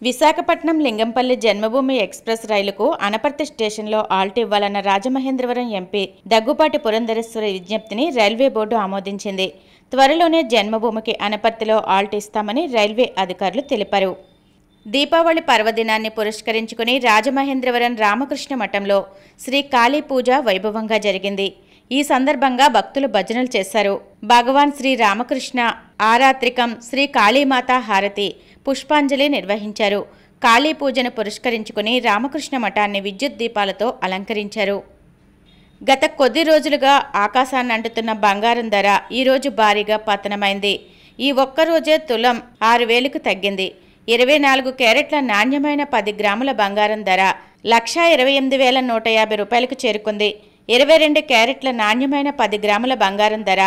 విశాఖపట్నం లింగంపల్లి జన్మభూమి express రైలుకు అనపర్తి స్టేషన్లో halt ఇవ్వాలన్న రాజమహేంద్రవరం ఎంపీ దగ్గుపాటి పురంధరేశ్వరి విజ్ఞప్తిని రైల్వే బోర్డు ఆమోదించింది. త్వరలోనే జన్మభూమికి అనపర్తిలో ఆల్ట్ ఇస్తామని రైల్వే అధికారులు తెలిపారు. దీపావళి పర్వదినాన్ని పురస్కరించుకుని రాజమహేంద్రవరం రామకృష్ణ మఠంలో శ్రీ కాళీ పూజ వైభవంగా జరిగింది. ఈ సందర్భంగా భక్తులు భజనలు చేశారు. భగవాన్ శ్రీ రామకృష్ణ ఆరాత్రికం శ్రీ కాళీమాత హారతి పుష్పాంజలి నిర్వహించారు. కాళీ పూజను పురస్కరించుకుని రామకృష్ణ మఠాన్ని విద్యుత్ దీపాలతో అలంకరించారు. గత కొద్ది రోజులుగా ఆకాశాన్ని అంటుతున్న బంగారం ధర ఈరోజు భారీగా పతనమైంది. ఈ ఒక్కరోజే తులం 6,000కు తగ్గింది. 24 క్యారెట్ల నాణ్యమైన 10 గ్రాముల బంగారం ధర 128,150 రూపాయలకు చేరుకుంది. 22 క్యారెట్ల నాణ్యమైన 10 గ్రాముల బంగారం ధర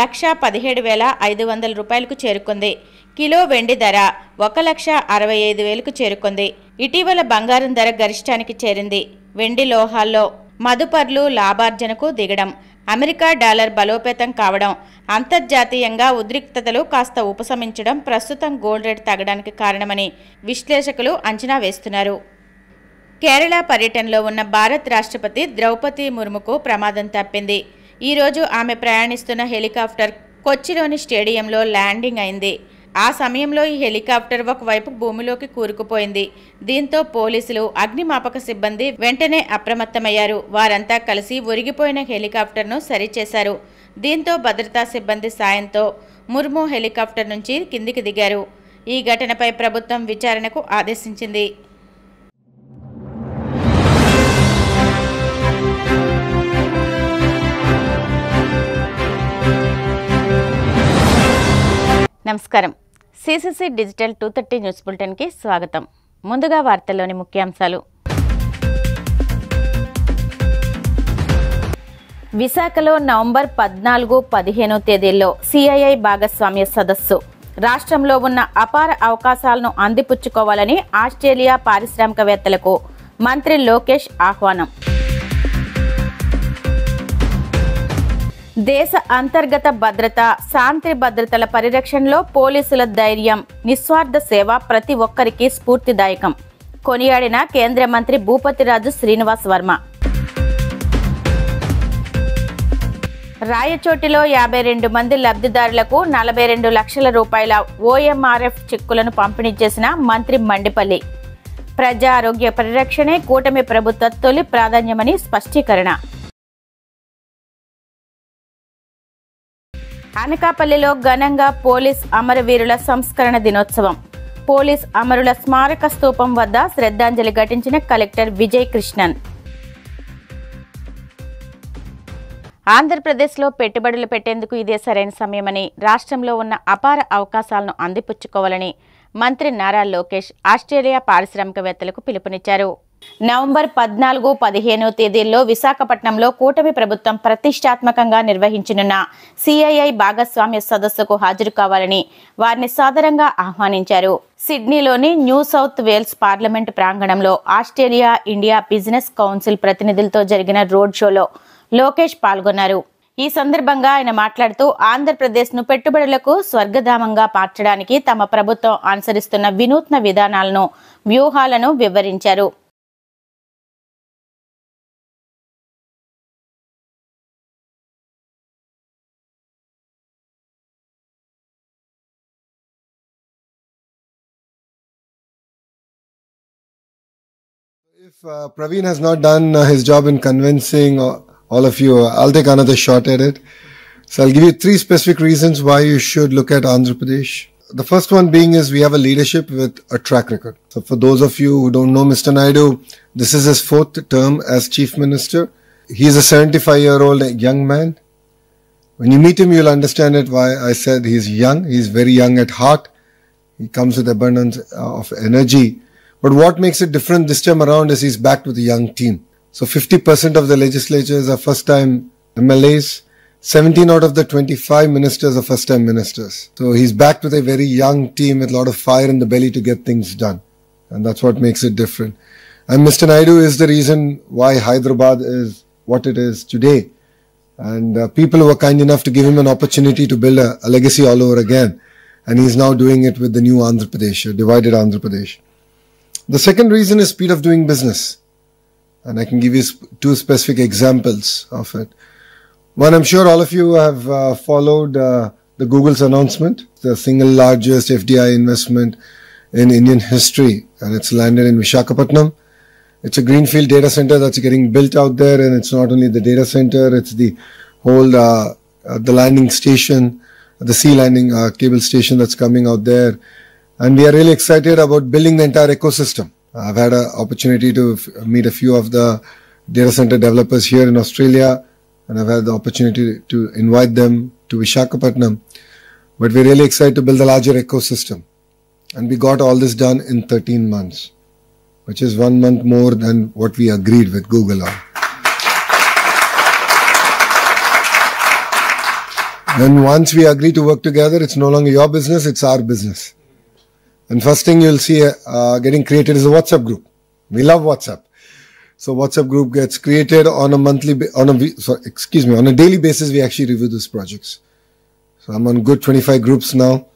117,500 రూపాయలకు చేరుకుంది. కిలో వెండి ధర 1,65,000కు చేరుకుంది. ఇటీవల బంగారం ధర గరిష్టానికి చేరింది. వెండి లోహాల్లో మదుపర్లు లాభార్జనకు దిగడం, అమెరికా డాలర్ బలోపేతం కావడం, అంతర్జాతీయంగా ఉద్రిక్తతలు కాస్త ఉపశమించడం ప్రస్తుతం గోల్డ్ రేట్ తగ్గడానికి కారణమని విశ్లేషకులు అంచనా వేస్తున్నారు. కేరళ పర్యటనలో ఉన్న భారత్ రాష్ట్రపతి ద్రౌపది ముర్ముకు ప్రమాదం తప్పింది. ఈరోజు ఆమె ప్రయాణిస్తున్న హెలికాప్టర్ కొచ్చిలోని స్టేడియంలో ల్యాండింగ్ అయింది. ఆ సమయంలో ఈ హెలికాప్టర్ ఒకవైపు భూమిలోకి కూరుకుపోయింది. దీంతో పోలీసులు, అగ్నిమాపక సిబ్బంది వెంటనే అప్రమత్తమయ్యారు. వారంతా కలిసి ఒరిగిపోయిన హెలికాప్టర్ను సరిచేశారు. దీంతో భద్రతా సిబ్బంది సాయంతో ముర్ము హెలికాప్టర్ నుంచి కిందికి దిగారు. ఈ ఘటనపై ప్రభుత్వం విచారణకు ఆదేశించింది. నమస్కారం. సిసిసి డిజిటల్ 230 న్యూస్ బులెటిన్కి స్వాగతం. ముందుగా వార్తల్లోని ముఖ్యాంశాలు. విశాఖలో నవంబర్ 14, 15 తేదీల్లో సిఐఐ భాగస్వామ్య సదస్సు. రాష్ట్రంలో ఉన్న అపార అవకాశాలను అందిపుచ్చుకోవాలని ఆస్ట్రేలియా పారిశ్రామికవేత్తలకు మంత్రి లోకేష్ ఆహ్వానం. దేశ అంతర్గత భద్రత, శాంతి భద్రతల పరిరక్షణలో పోలీసుల ధైర్యం, నిస్వార్థ సేవ ప్రతి ఒక్కరికి స్ఫూర్తిదాయకం కొనియాడిన కేంద్ర మంత్రి భూపతిరాజు శ్రీనివాస్ వర్మ. రాయచోటిలో 52 మంది లబ్ధిదారులకు 42 లక్షల రూపాయల ఓఎంఆర్ఎఫ్ చెక్కులను పంపిణీ చేసిన మంత్రి మండిపల్లి. ప్రజా ఆరోగ్య పరిరక్షణే కూటమి ప్రభుత్వ తొలి ప్రాధాన్యమని స్పష్టీకరణ. అనకాపల్లిలో ఘనంగా పోలీస్ అమరవీరుల సంస్కరణ దినోత్సవం. పోలీస్ అమరుల స్మారక స్తూపం వద్ద శ్రద్ధాంజలి ఘటించిన కలెక్టర్ విజయ్ కృష్ణన్. ఆంధ్రప్రదేశ్లో పెట్టుబడులు పెట్టేందుకు ఇదే సరైన సమయమని, రాష్ట్రంలో ఉన్న అపార అవకాశాలను అందిపుచ్చుకోవాలని మంత్రి నారా లోకేష్ ఆస్ట్రేలియా పారిశ్రామికవేత్తలకు పిలుపునిచ్చారు. నవంబర్ 14, 15 తేదీల్లో విశాఖపట్నంలో కూటమి ప్రభుత్వం ప్రతిష్టాత్మకంగా నిర్వహించనున్న సిఐఐ భాగస్వామ్య సదస్సుకు హాజరు కావాలని వారిని సాదరంగా ఆహ్వానించారు. సిడ్నీలోని న్యూ సౌత్ వేల్స్ పార్లమెంటు ప్రాంగణంలో ఆస్ట్రేలియా ఇండియా బిజినెస్ కౌన్సిల్ ప్రతినిధులతో జరిగిన రోడ్ షోలో లోకేష్ పాల్గొన్నారు. ఈ సందర్భంగా ఆయన మాట్లాడుతూ ఆంధ్రప్రదేశ్ను పెట్టుబడులకు స్వర్గధామంగా మార్చడానికి తమ ప్రభుత్వం అనుసరిస్తున్న వినూత్న విధానాలను, వ్యూహాలను వివరించారు. If Praveen has not done his job in convincing all of you, I'll take another shot at it. So I'll give you 3 specific reasons why you should look at Andhra Pradesh. The first one being is we have a leadership with a track record. So for those of you who don't know Mr. Naidu, this is his 4th term as Chief Minister. He's a 75-year-old young man. When you meet him, you'll understand it why I said he's young. He's very young at heart. He comes with abundance of energy. But what makes it different this time around is he's backed with a young team. So 50% of the legislatures are first-time MLAs. 17 out of the 25 ministers are first-time ministers. So he's backed with a very young team with a lot of fire in the belly to get things done. And that's what makes it different. And Mr. Naidu is the reason why Hyderabad is what it is today. And people were kind enough to give him an opportunity to build a legacy all over again. And he's now doing it with the new Andhra Pradesh, divided Andhra Pradesh. The second reason is speed of doing business. And I can give you two specific examples of it. One, I'm sure all of you have followed the Google's announcement, the single largest FDI investment in Indian history, and it's landed in Visakhapatnam. It's a greenfield data center that's getting built out there, and it's not only the data center, it's the whole the landing station, the sea landing cable station that's coming out there. And we are really excited about building the entire ecosystem. I've had an opportunity to meet a few of the data center developers here in Australia, and I've had the opportunity to invite them to Visakhapatnam. But we're really excited to build a larger ecosystem. And we got all this done in 13 months, which is 1 month more than what we agreed with Google on. And once we agree to work together, it's no longer your business, it's our business. And first thing you'll see getting created is a WhatsApp group. We love WhatsApp. So WhatsApp group gets created on a daily basis. We actually review these projects. So I'm on good 25 groups now.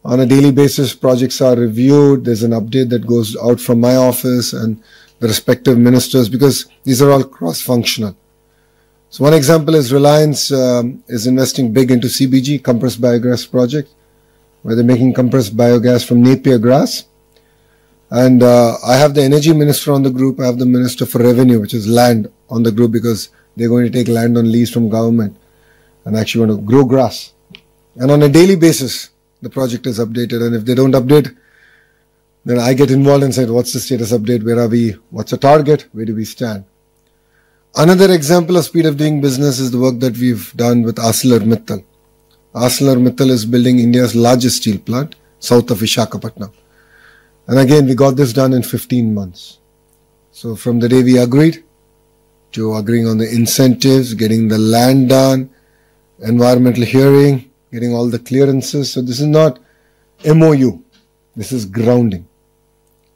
On a daily basis, projects are reviewed. There's an update that goes out from my office and the respective ministers, because these are all cross-functional. So one example is Reliance is investing big into CBG, compressed biogas project, where they're making compressed biogas from Napier grass. And I have the energy minister on the group. I have the minister for revenue, which is land, on the group, because they're going to take land on lease from government and actually want to grow grass. And on a daily basis, the project is updated. And if they don't update, then I get involved and say, what's the status update? Where are we? What's the target? Where do we stand? Another example of speed of doing business is the work that we've done with ArcelorMittal. ArcelorMittal is building India's largest steel plant, south of Visakhapatnam. And again, we got this done in 15 months. So from the day we agreed to agreeing on the incentives, getting the land done, environmental hearing, getting all the clearances. So this is not MOU. This is grounding.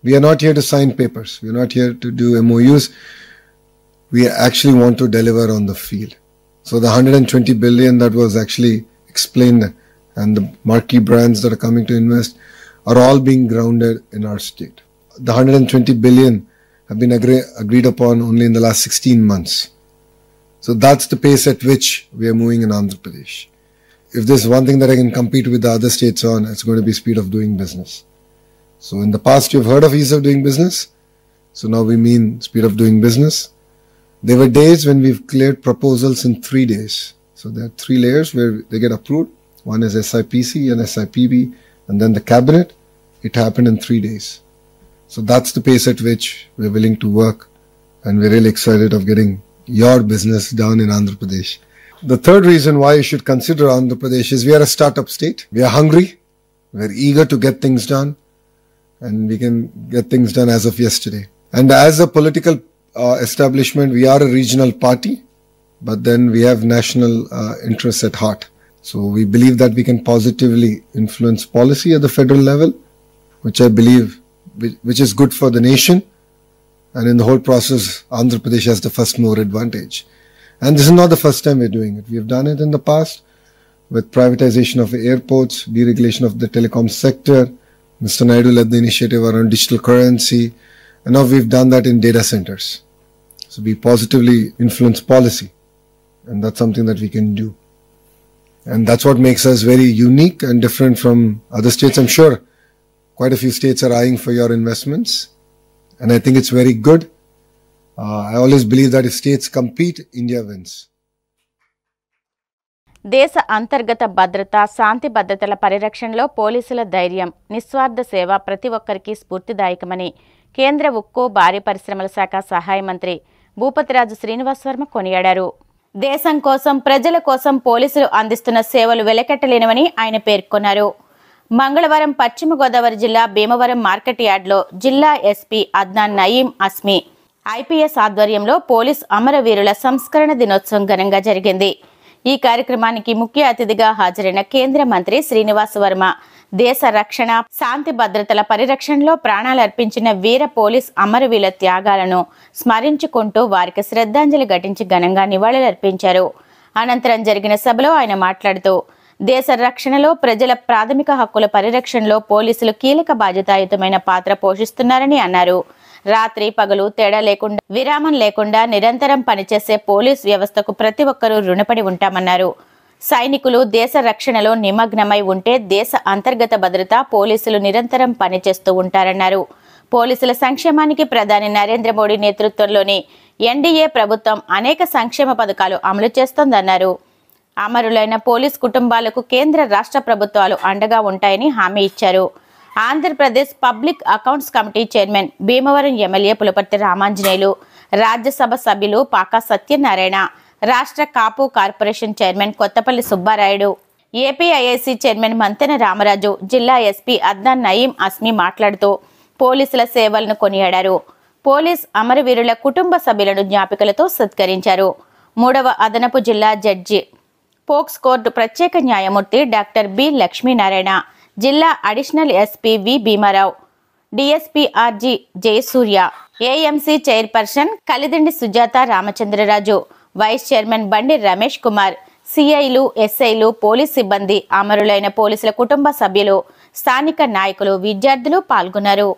We are not here to sign papers. We are not here to do MOUs. We actually want to deliver on the field. So the 120 billion that was actually explained and the marquee brands that are coming to invest are all being grounded in our state. The 120 billion have been agreed upon only in the last 16 months. So that's the pace at which we are moving in Andhra Pradesh. If there's one thing that I can compete with the other states on, it's going to be speed of doing business. So in the past, you've heard of ease of doing business. So now we mean speed of doing business. There were days when we've cleared proposals in 3 days. So there are 3 layers where they get approved. One is SIPC and SIPB, and then the cabinet. It happened in 3 days. So that's the pace at which we're willing to work, and we're really excited of getting your business done in Andhra Pradesh. The third reason why you should consider Andhra Pradesh is we are a startup state. We are hungry. We're eager to get things done, and we can get things done as of yesterday. And as a political establishment, we are a regional party, but then we have national interests at heart. So we believe that we can positively influence policy at the federal level, which I believe, which is good for the nation. And in the whole process, Andhra Pradesh has the first mover advantage. And this is not the first time we're doing it. We have done it in the past with privatization of airports, deregulation of the telecom sector. Mr. Naidu led the initiative around digital currency. And now we've done that in data centers. So we positively influence policy. And that's something that we can do. And that's what makes us very unique and different from other states. I'm sure quite a few states are eyeing for your investments. And I think it's very good. I always believe that if states compete, India wins. దేశ అంతర్గత భద్రత, శాంతి భద్రతల పరిరక్షణలో పోలీసుల ధైర్యం, నిస్వార్థ సేవ ప్రతి ఒక్కరికి స్ఫూర్తిదాయకమని కేంద్ర ఉక్కు, భారీ పరిశ్రమల శాఖ సహాయ మంత్రి భూపతిరాజు శ్రీనివాస్ వర్మ కొనియాడారు. దేశం కోసం, ప్రజల కోసం పోలీసులు అందిస్తున్న సేవలు వెలకట్టలేనివని ఆయన పేర్కొన్నారు. మంగళవారం పశ్చిమ గోదావరి జిల్లా భీమవరం మార్కెట్ యార్డ్లో జిల్లా ఎస్పీ అద్నాన్ నయీం అస్మి ఐపీఎస్ ఆధ్వర్యంలో పోలీస్ అమరవీరుల సంస్కరణ దినోత్సవం ఘనంగా జరిగింది. ఈ కార్యక్రమానికి ముఖ్య అతిథిగా హాజరైన కేంద్ర మంత్రి శ్రీనివాస్ వర్మ దేశ రక్షణ, శాంతి భద్రతల పరిరక్షణలో ప్రాణాలర్పించిన వీర పోలీస్ అమరవీరుల త్యాగాలను స్మరించుకుంటూ వారికి శ్రద్ధాంజలి ఘటించి ఘనంగా నివాళులర్పించారు. అనంతరం జరిగిన సభలో ఆయన మాట్లాడుతూ, దేశ రక్షణలో ప్రజల ప్రాథమిక హక్కుల పరిరక్షణలో పోలీసులు కీలక బాధ్యతాయుతమైన పాత్ర పోషిస్తున్నారని అన్నారు. రాత్రి పగలు తేడా లేకుండా విరామం లేకుండా నిరంతరం పనిచేసే పోలీస్ వ్యవస్థకు ప్రతి ఒక్కరూ రుణపడి ఉంటామన్నారు. సైనికులు దేశ రక్షణలో నిమగ్నమై ఉంటే దేశ అంతర్గత భద్రత పోలీసులు నిరంతరం పనిచేస్తూ ఉంటారన్నారు. పోలీసుల సంక్షేమానికి ప్రధాని నరేంద్ర మోడీ నేతృత్వంలోని ఎన్డీఏ ప్రభుత్వం అనేక సంక్షేమ పథకాలు అమలు చేస్తోందన్నారు. అమరులైన పోలీస్ కుటుంబాలకు కేంద్ర రాష్ట్ర ప్రభుత్వాలు అండగా ఉంటాయని హామీ ఇచ్చారు. Andhra Pradesh public accounts committee chairman, Bhimavaram MLA Pulaparthi Ramanjaneyulu, Rajya Sabha సభ్యులు పాకా సత్యనారాయణ, రాష్ట్ర Kapu corporation chairman Kothapalli Subbarayudu, APIIC chairman Mantena Ramaraju, జిల్లా ఎస్పీ అద్నాన్ నయీం అస్మి మాట్లాడుతూ పోలీసుల సేవలను కొనియాడారు. పోలీస్ అమరవీరుల కుటుంబ సభ్యులను జ్ఞాపికలతో సత్కరించారు. 3వ అదనపు జిల్లా జడ్జి, పోక్స్ కోర్టు ప్రత్యేక న్యాయమూర్తి డాక్టర్ బి లక్ష్మీనారాయణ, జిల్లా additional SP V Bhimarao, DSP RG Jayasurya, AMC chairperson Kalidindi Sujatha Ramachandraraju, vice chairman Bandi Ramesh Kumar, సిఐలు, ఎస్ఐలు, పోలీస్ సిబ్బంది, అమరులైన పోలీసుల కుటుంబ సభ్యులు, స్థానిక నాయకులు, విద్యార్థులు పాల్గొన్నారు.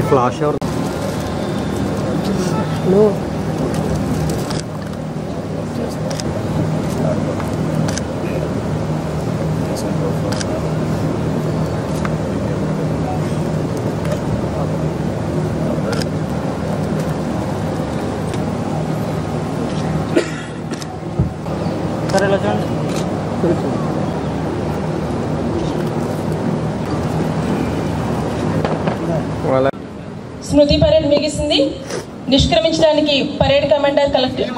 ఫ్లాష్ ఎవరు సరే ఇలా చూడండి. స్మృతి పరేడ్ ముగిసింది. నిష్క్రమించడానికి పరేడ్ కమాండర్ కలెక్టర్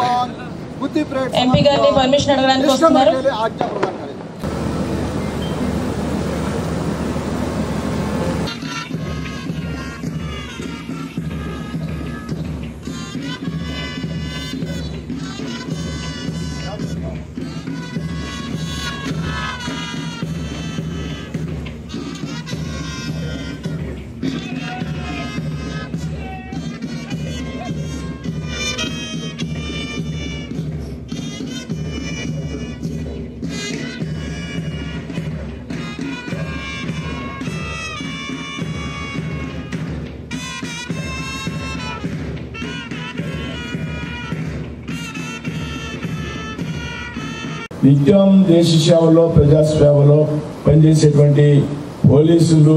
ఎంపీ గారిని పర్మిషన్ అడగడానికి వస్తున్నారు. నిత్యం దేశ సేవలో ప్రజాసేవలో పనిచేసేటువంటి పోలీసులు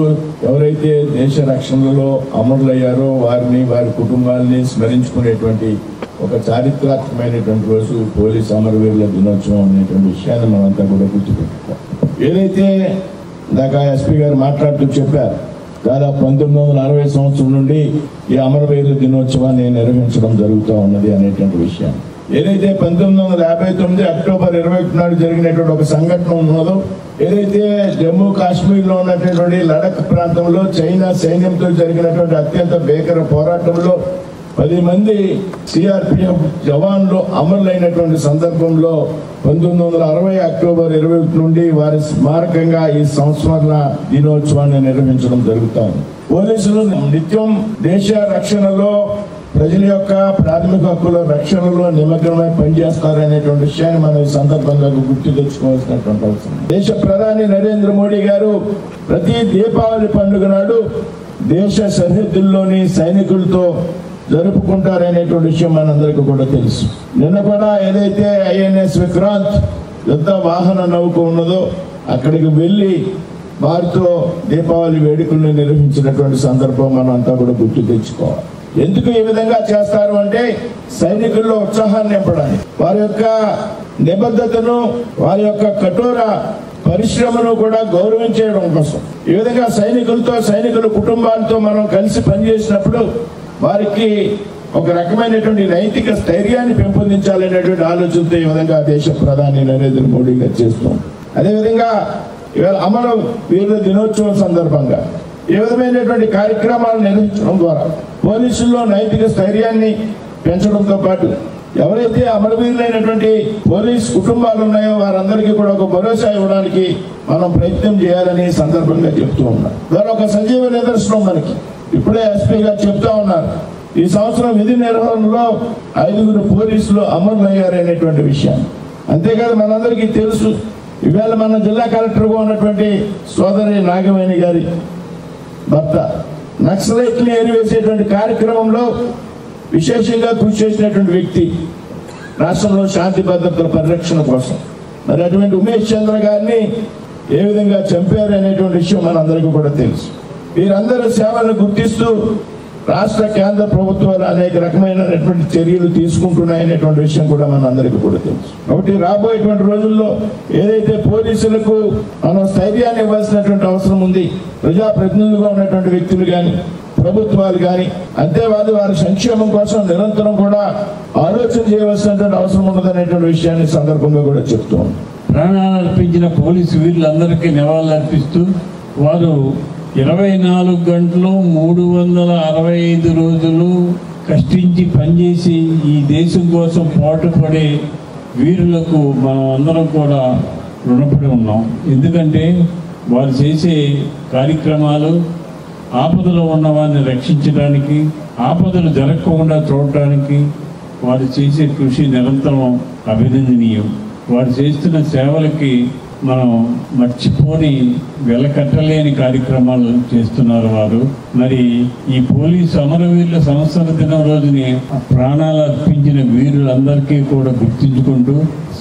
ఎవరైతే దేశ రక్షణలో అమరులయ్యారో వారిని వారి కుటుంబాలని స్మరించుకునేటువంటి ఒక చారిత్రాత్మకమైనటువంటి రోజు పోలీసు అమరవీరుల దినోత్సవం అనేటువంటి విషయాన్ని మనంతా కూడా గుర్తుపెట్టుకోవాలి. ఏదైతే దాకా ఎస్పీ గారు మాట్లాడుతూ చెప్పారు, దాదాపు 1960 సంవత్సరం నుండి ఈ అమరవీరుల దినోత్సవాన్ని నిర్వహించడం జరుగుతూ ఉన్నది అనేటువంటి విషయాన్ని, ఏదైతే 1959 అక్టోబర్ 21 నాడు జరిగినటువంటి ఒక సంఘటన ఉన్నదో, ఏదైతే జమ్మూ కాశ్మీర్ లో ఉన్నటువంటి లడఖ్ ప్రాంతంలో చైనా సైన్యంతో జరిగినటువంటి అత్యంత భీకర పోరాటంలో 10 మంది సిఆర్పిఎఫ్ జవాన్లు అమరులైనటువంటి సందర్భంలో 1960 అక్టోబర్ 21 నుండి వారి స్మారకంగా ఈ సంస్మరణ దినోత్సవాన్ని నిర్వహించడం జరుగుతుంది. పోలీసులు నిత్యం దేశ రక్షణలో ప్రజల యొక్క ప్రాథమిక హక్కుల రక్షణలో నిమగ్నమై పనిచేస్తారనేటువంటి విషయాన్ని మనం ఈ సందర్భంగా గుర్తు తెచ్చుకోవాల్సినటువంటి అవసరం. దేశ ప్రధాని నరేంద్ర మోడీ గారు ప్రతి దీపావళి పండుగ నాడు దేశ సరిహద్దుల్లోని సైనికులతో జరుపుకుంటారనేటువంటి విషయం మనందరికీ కూడా తెలుసు. నిన్న కూడా ఏదైతే INS విక్రాంత్ యుద్ధ వాహన నౌక ఉన్నదో అక్కడికి వెళ్ళి వారితో దీపావళి వేడుకలను నిర్వహించినటువంటి సందర్భం మనం అంతా కూడా గుర్తు తెచ్చుకోవాలి. ఎందుకు ఈ విధంగా చేస్తారు అంటే సైనికుల్లో ఉత్సాహాన్ని నింపడానికి, వారి యొక్క నిబద్ధతను, వారి యొక్క కఠోర పరిశ్రమను కూడా గౌరవించడం కోసం. ఈ విధంగా సైనికుల కుటుంబాలతో మనం కలిసి పనిచేసినప్పుడు వారికి ఒక రకమైనటువంటి నైతిక స్థైర్యాన్ని పెంపొందించాలనేటువంటి ఆలోచనతో ఈ విధంగా దేశ ప్రధాని నరేంద్ర మోడీ గారు చేస్తాం. అదేవిధంగా ఇవాళ అమర వీరుల దినోత్సవం సందర్భంగా ఈ విధమైనటువంటి కార్యక్రమాలు నిర్వహించడం ద్వారా పోలీసుల్లో నైతిక స్థైర్యాన్ని పెంచడంతో పాటు ఎవరైతే అమరవీరులైనటువంటి పోలీస్ కుటుంబాలు ఉన్నాయో వారందరికీ కూడా ఒక భరోసా ఇవ్వడానికి మనం ప్రయత్నం చేయాలని సందర్భంగా చెప్తూ ఉన్నాం. దాని ఒక సజీవ నిదర్శనం మనకి ఇప్పుడే ఎస్పీ గారు చెప్తా ఉన్నారు. ఈ సంవత్సరం విధి నిర్వహణలో 5 పోలీసులు అమరులయ్యారనేటువంటి విషయాన్ని. అంతేకాదు మనందరికీ తెలుసు, ఇవాళ మన జిల్లా కలెక్టర్గా ఉన్నటువంటి సోదరి నాగవేణి గారి భర్త నక్సలైట్ని ఏరివేసేటువంటి కార్యక్రమంలో విశేషంగా కృషి చేసినటువంటి వ్యక్తి రాష్ట్రంలో శాంతి భద్రతల పరిరక్షణ కోసం. మరి అటువంటి ఉమేష్ చంద్ర గారిని ఏ విధంగా చంపారు అనేటువంటి విషయం మనందరికీ కూడా తెలుసు. వీరందరి సేవలను గుర్తిస్తూ రాష్ట్ర కేంద్ర ప్రభుత్వాలు అనేక రకమైనటువంటి చర్యలు తీసుకుంటున్నాయనేటువంటి విషయం కూడా మనందరికీ కూడా తెలుసు. కాబట్టి రాబోయేటువంటి రోజుల్లో ఏదైతే పోలీసులకు మనం స్థైర్యాన్ని ఇవ్వాల్సినటువంటి అవసరం ఉంది, ప్రజాప్రతినిధులుగా ఉన్నటువంటి వ్యక్తులు కానీ ప్రభుత్వాలు కానీ అంతేవాదు వారి సంక్షేమం కోసం నిరంతరం కూడా ఆలోచన చేయవలసినటువంటి అవసరం ఉన్నదనేటువంటి విషయాన్ని సందర్భంగా కూడా చెప్తూ ఉన్నాం. ప్రాణాలు అర్పించిన పోలీసు వీరులందరికీ నివాళులు అర్పిస్తూ వారు 24 గంటలు 365 రోజులు కష్టించి పనిచేసి ఈ దేశం కోసం పోరాటపడే వీరులకు మనం అందరం కూడా రుణపడి ఉన్నాం. ఎందుకంటే వారు చేసే కార్యక్రమాలు ఆపదలో ఉన్న వారిని రక్షించడానికి, ఆపదలు జరగకుండా చూడటానికి వారు చేసే కృషి నిరంతరం అభినందనీయం. వారు చేస్తున్న సేవలకి మనం మర్చిపోని వెలకట్టలేని కార్యక్రమాలు చేస్తున్నారు వారు. మరి ఈ పోలీసు అమరవీరుల సంవత్సర దినం రోజుని ప్రాణాలు అర్పించిన వీరులందరికీ కూడా గుర్తించుకుంటూ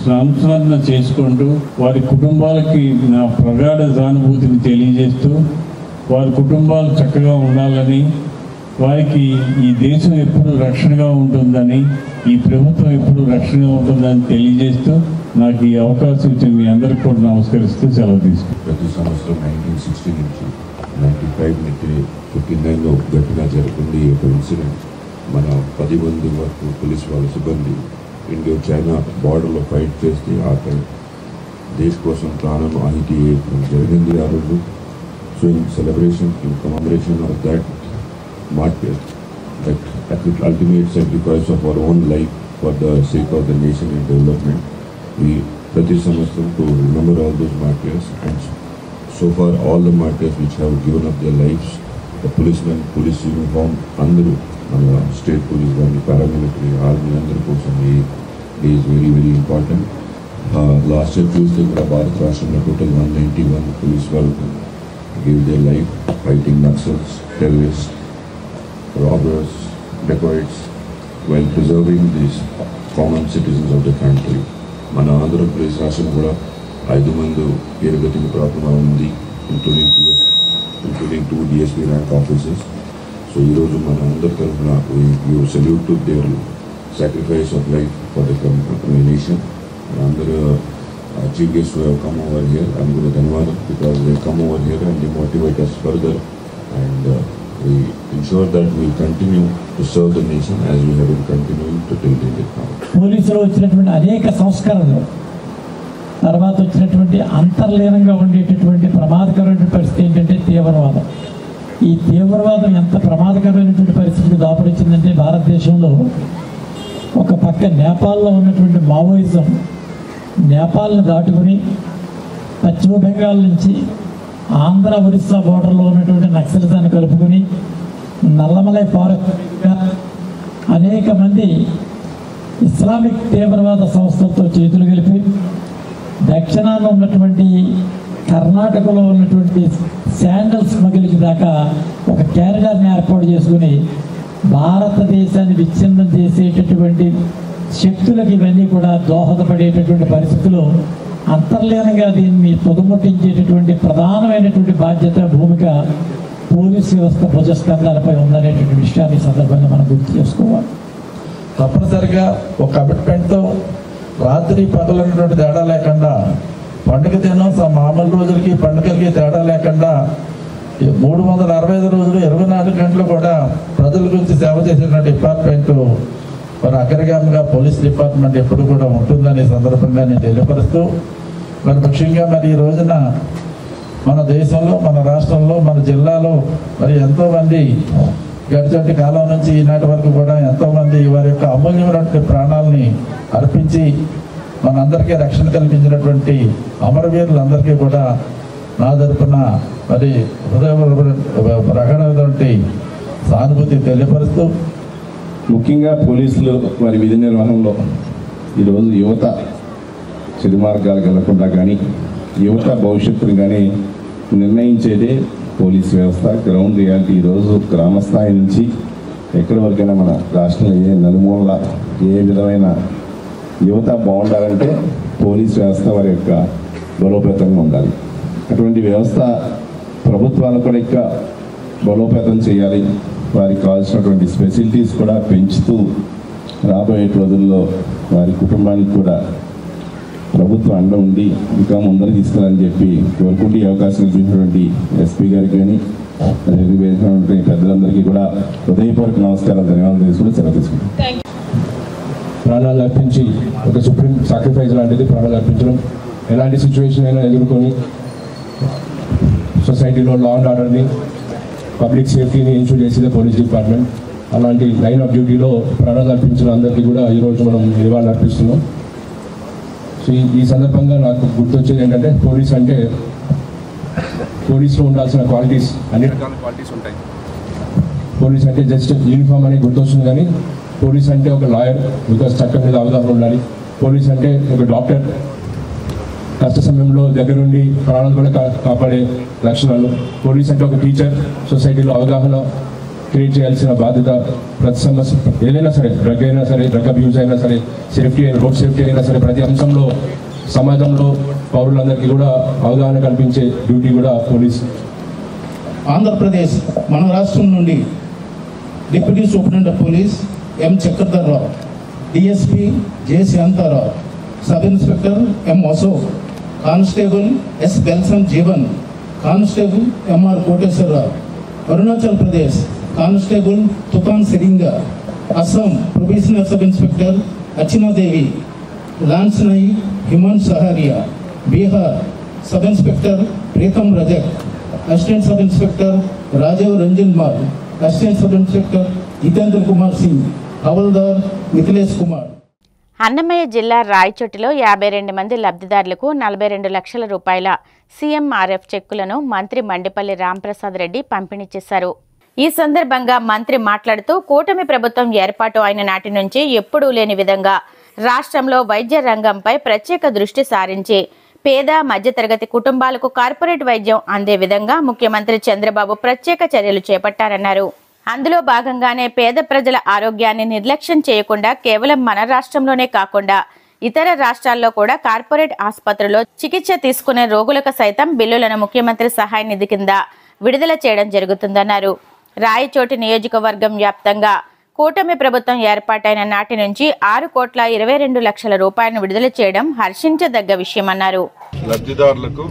సంస్మరణ చేసుకుంటూ వారి కుటుంబాలకి నా ప్రగాఢ సానుభూతిని తెలియజేస్తూ వారి కుటుంబాలు చక్కగా ఉండాలని, వారికి ఈ దేశం ఎప్పుడు రక్షణగా ఉంటుందని, ఈ ప్రభుత్వం ఎప్పుడు రక్షణగా ఉంటుందని తెలియజేస్తూ నాకు ఈ అవకాశం ఇచ్చిన మీ అందరికీ కూడా నమస్కరిస్తూ సెలవు తీసుకుంటాను. ప్రతి సంవత్సరం 1960 నుంచి 1959లో గట్టిగా జరుగుతుంది ఒక ఇన్సిడెంట్. మన 10 మంది వరకు పోలీస్ వాళ్ళ సిబ్బంది ఇండియా చైనా బార్డర్లో ఫైట్ చేస్తే ఆ టైం దేశ కోసం ప్రాణం ఆహితి జరిగింది ఆ రోజు. So in celebration, in commemoration of that martyr, that ultimate sacrifice of our own life for the sake of the nation and development, we prati samvatsam to remember all those martyrs, and so far all the martyrs which have given up their lives, the policemen, police uniform, andaru mana state police gaani, paramilitary, army andaru kosam ee day is very very important. Last year Tuesday Bharat Rashtralo total 191 police వాళ్ళు gave their life fighting Naxals, terrorists, robbers, dacoits, while preserving these common citizens of the country. మన ఆంధ్రప్రదేశ్ రాష్ట్రం కూడా 5 మంది పేరుగతికి ప్రాప్తంగా ఉంది, including 2 DSP rank officers. So ఈరోజు మన అందరి తరఫున you salute to their sacrifice of life for the nation. అందరూ chief guest who have come over here, I'm going to ధన్యవాదం because they come over here and they motivate us further, and we ensure that we continue to serve the nation as we have been continuing to till date now. పోలీసులో వచ్చినటువంటి అనేక సంస్కరణలు తర్వాత వచ్చినటువంటి అంతర్లీనంగా ఉండేటటువంటి ప్రమాదకరమైన పరిస్థితి ఏంటంటే తీవ్రవాదం. ఈ తీవ్రవాదం ఎంత ప్రమాదకరమైనటువంటి పరిస్థితికి దాపురించిందంటే భారతదేశంలో ఒక పక్క నేపాల్లో ఉన్నటువంటి మావోయిజం నేపాల్ని దాటుకుని పశ్చిమ బెంగాల్ నుంచి ఆంధ్ర ఒరిస్సా బోర్డర్లో ఉన్నటువంటి నక్సలిజాన్ని కలుపుకొని నల్లమలై ఫారెస్ట్ అనేక మంది ఇస్లామిక్ తీవ్రవాద సంస్థలతో చేతులు కలిపి దక్షిణాన ఉన్నటువంటి కర్ణాటకలో ఉన్నటువంటి శాండల్ స్మగ్లింగ్ దాకా ఒక క్యారిడార్ని ఏర్పాటు చేసుకుని భారతదేశాన్ని విచ్ఛిన్నం చేసేటటువంటి శక్తులకు ఇవన్నీ కూడా దోహదపడేటటువంటి పరిస్థితులు అంతర్లీనంగా దీన్ని పొదుముట్టించేటటువంటి ప్రధానమైనటువంటి బాధ్యత భూమిక పోలీస్ వ్యవస్థ భుజస్కంధాలపై ఉందనేటువంటి విషయాన్ని సందర్భంగా మనం గుర్తు చేసుకోవాలి. తప్పనిసరిగా ఒక కమిట్మెంట్తో రాత్రి పగలన్నటువంటి తేడా లేకుండా పండుగ దినం మామూలు రోజులకి పండుగలకి తేడా లేకుండా 365 రోజులు 24 గంటలు కూడా ప్రజల గురించి సేవ చేసేటువంటి డిపార్ట్మెంట్ మరి అగ్రగామిగా పోలీస్ డిపార్ట్మెంట్ ఎప్పుడు కూడా ఉంటుందనే సందర్భంగా నేను తెలియపరుస్తూ మరి ముఖ్యంగా మరి ఈ రోజున మన దేశంలో మన రాష్ట్రంలో మన జిల్లాలో మరి ఎంతోమంది గడిచటి కాలం నుంచి ఈనాటి వరకు కూడా ఎంతోమంది వారి యొక్క అమూల్యమైనటువంటి ప్రాణాలని అర్పించి మనందరికీ రక్షణ కల్పించినటువంటి అమరవీరులందరికీ కూడా నా తరపున మరి రకమైనటువంటి సానుభూతి తెలియపరుస్తూ ముఖ్యంగా పోలీసులు వారి విధి నిర్వహణలో ఈరోజు యువత చెడు మార్గాలకు వెళ్లకుండా కానీ యువత భవిష్యత్తును కానీ నిర్ణయించేదే పోలీస్ వ్యవస్థ. గ్రౌండ్ రియాలిటీ ఈరోజు గ్రామ స్థాయి నుంచి ఎక్కడి వరకైనా మన రాష్ట్రంలో ఏ నలుమూల ఏ విధమైన యువత బాగుండాలంటే పోలీస్ వ్యవస్థ వారి యొక్క బలోపేతంగా ఉండాలి. అటువంటి వ్యవస్థ ప్రభుత్వాలు కూడా ఇంకా బలోపేతం చేయాలి. వారికి కావాల్సినటువంటి ఫెసిలిటీస్ కూడా పెంచుతూ రాబోయే రోజుల్లో వారి కుటుంబానికి కూడా ప్రభుత్వం అండ ఉండి ఇంకా ముందర తీసుకెళ్ళాలని చెప్పి కోరుకుంటూ ఈ అవకాశం కల్పించినటువంటి ఎస్పీ గారికి కానీ అదేవిధంగా పెద్దలందరికీ కూడా హృదయపూర్వక నమస్కారాలు, ధన్యవాదాలు తీసుకుంటూ సెలవు తీసుకుంటాం. ప్రాణాలు అర్పించి ఒక సుప్రీం సాక్రిఫైస్ లాంటిది ప్రాణాలు అర్పించడం. ఎలాంటి సిచ్యువేషన్ అయినా ఎదుర్కొని సొసైటీలో లా అండ్ ఆర్డర్ని పబ్లిక్ సేఫ్టీని ఇన్షూర్ చేసేదే పోలీస్ డిపార్ట్మెంట్. అలాంటి లైన్ ఆఫ్ డ్యూటీలో ప్రాణాలు అర్పించిన అందరికీ కూడా ఈరోజు మనం నివాళులు అర్పిస్తున్నాం. సో ఈ సందర్భంగా నాకు గుర్తొచ్చేది ఏంటంటే పోలీస్ అంటే పోలీస్లో ఉండాల్సిన క్వాలిటీస్ అన్ని రకాల క్వాలిటీస్ ఉంటాయి. పోలీస్ అంటే జస్ట్ యూనిఫామ్ అనేది గుర్తొస్తుంది, కానీ పోలీస్ అంటే ఒక లాయర్, బికాస్ చట్టం మీద అవగాహన ఉండాలి. పోలీస్ అంటే ఒక డాక్టర్, కష్ట సమయంలో దగ్గరుండి ప్రాణాలు కూడా కాపాడే లక్షణాలు. పోలీస్ అంటే ఒక టీచర్, సొసైటీలో అవగాహన క్రియేట్ చేయాల్సిన బాధ్యత. ప్రతి సమస్య ఏదైనా సరే, డ్రగ్ అయినా సరే, డ్రగ్ అబ్యూస్ అయినా సరే, సేఫ్టీ అయినా, రోడ్ సేఫ్టీ అయినా సరే, ప్రతి అంశంలో సమాజంలో పౌరులందరికీ కూడా అవగాహన కల్పించే డ్యూటీ కూడా పోలీస్. ఆంధ్రప్రదేశ్ మన రాష్ట్రం నుండి deputy superintendent of police M Chakradhar Rao, DSP J Shanta Rao, sub inspector M Ashok, constable S Belson Jeevan, constable MR Koteswara Rao. Arunachal Pradesh constable Toofan Siringa, Assam probationary sub inspector Archana Devi, lance naik Himan Saharia, Bihar sub inspector Pritam Rajak, assistant sub inspector Rajeev Ranjan Mall, assistant sub inspector Jitendra Kumar Singh, havildar Mithilesh Kumar. Annamayya జిల్లా రాయచోటిలో 52 మంది లబ్ధిదారులకు 42 లక్షల రూపాయల సీఎంఆర్ఎఫ్ చెక్కులను మంత్రి మండిపల్లి రాంప్రసాద్ రెడ్డి పంపిణీ చేశారు. ఈ సందర్భంగా మంత్రి మాట్లాడుతూ కూటమి ప్రభుత్వం ఏర్పాటు అయిన నాటి నుంచి ఎప్పుడూ లేని విధంగా రాష్ట్రంలో వైద్య రంగంపై ప్రత్యేక దృష్టి సారించి పేద మధ్యతరగతి కుటుంబాలకు కార్పొరేట్ వైద్యం అందే విధంగా ముఖ్యమంత్రి చంద్రబాబు ప్రత్యేక చర్యలు చేపట్టారన్నారు. అందులో భాగంగానే పేద ప్రజల ఆరోగ్యాన్ని నిర్లక్ష్యం చేయకుండా కేవలం మన రాష్ట్రంలోనే కాకుండా ఇతర రాష్ట్రాల్లో కూడా కార్పొరేట్ ఆసుపత్రుల్లో చికిత్స తీసుకునే రోగులకు సైతం బిల్లులను ముఖ్యమంత్రి సహాయ నిధి కింద విడుదల చేయడం జరుగుతుందన్నారు. రాయచోటి నియోజకవర్గం వ్యాప్తంగా కూటమి ప్రభుత్వం ఏర్పాటైన నాటి నుంచి 6,22,00,000 రూపాయలను విడుదల చేయడం హర్షించదగ్గ విషయమన్నారు. లబ్ధిదారులకు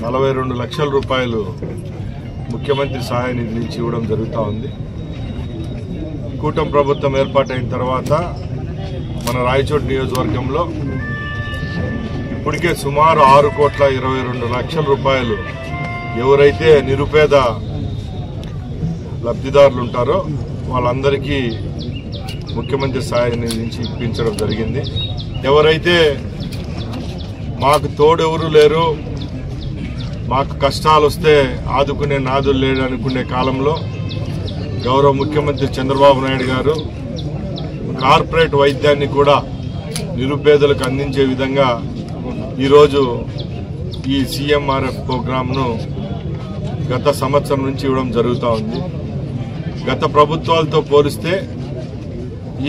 42 లక్షల రూపాయలు ముఖ్యమంత్రి సహాయ నిధి నుంచి ఇవ్వడం జరుగుతూ ఉంది. కూటమి ప్రభుత్వం ఏర్పాటైన తర్వాత మన రాయచోటి నియోజకవర్గంలో ఇప్పటికే సుమారు 6,22,00,000 రూపాయలు ఎవరైతే నిరుపేద లబ్ధిదారులు ఉంటారో వాళ్ళందరికీ ముఖ్యమంత్రి సహాయ నిధి నుంచి ఇప్పించడం జరిగింది. ఎవరైతే మాకు తోడెవరు లేరు, మాకు కష్టాలు వస్తే ఆదుకునే నాదులు లేడు అనుకునే కాలంలో గౌరవ ముఖ్యమంత్రి చంద్రబాబు నాయుడు గారు కార్పొరేట్ వైద్యాన్ని కూడా నిరుపేదలకు అందించే విధంగా ఈరోజు ఈ సీఎంఆర్ఎఫ్ ప్రోగ్రాంను గత సంవత్సరం నుంచి ఇవ్వడం జరుగుతూ ఉంది. గత ప్రభుత్వాలతో పోలిస్తే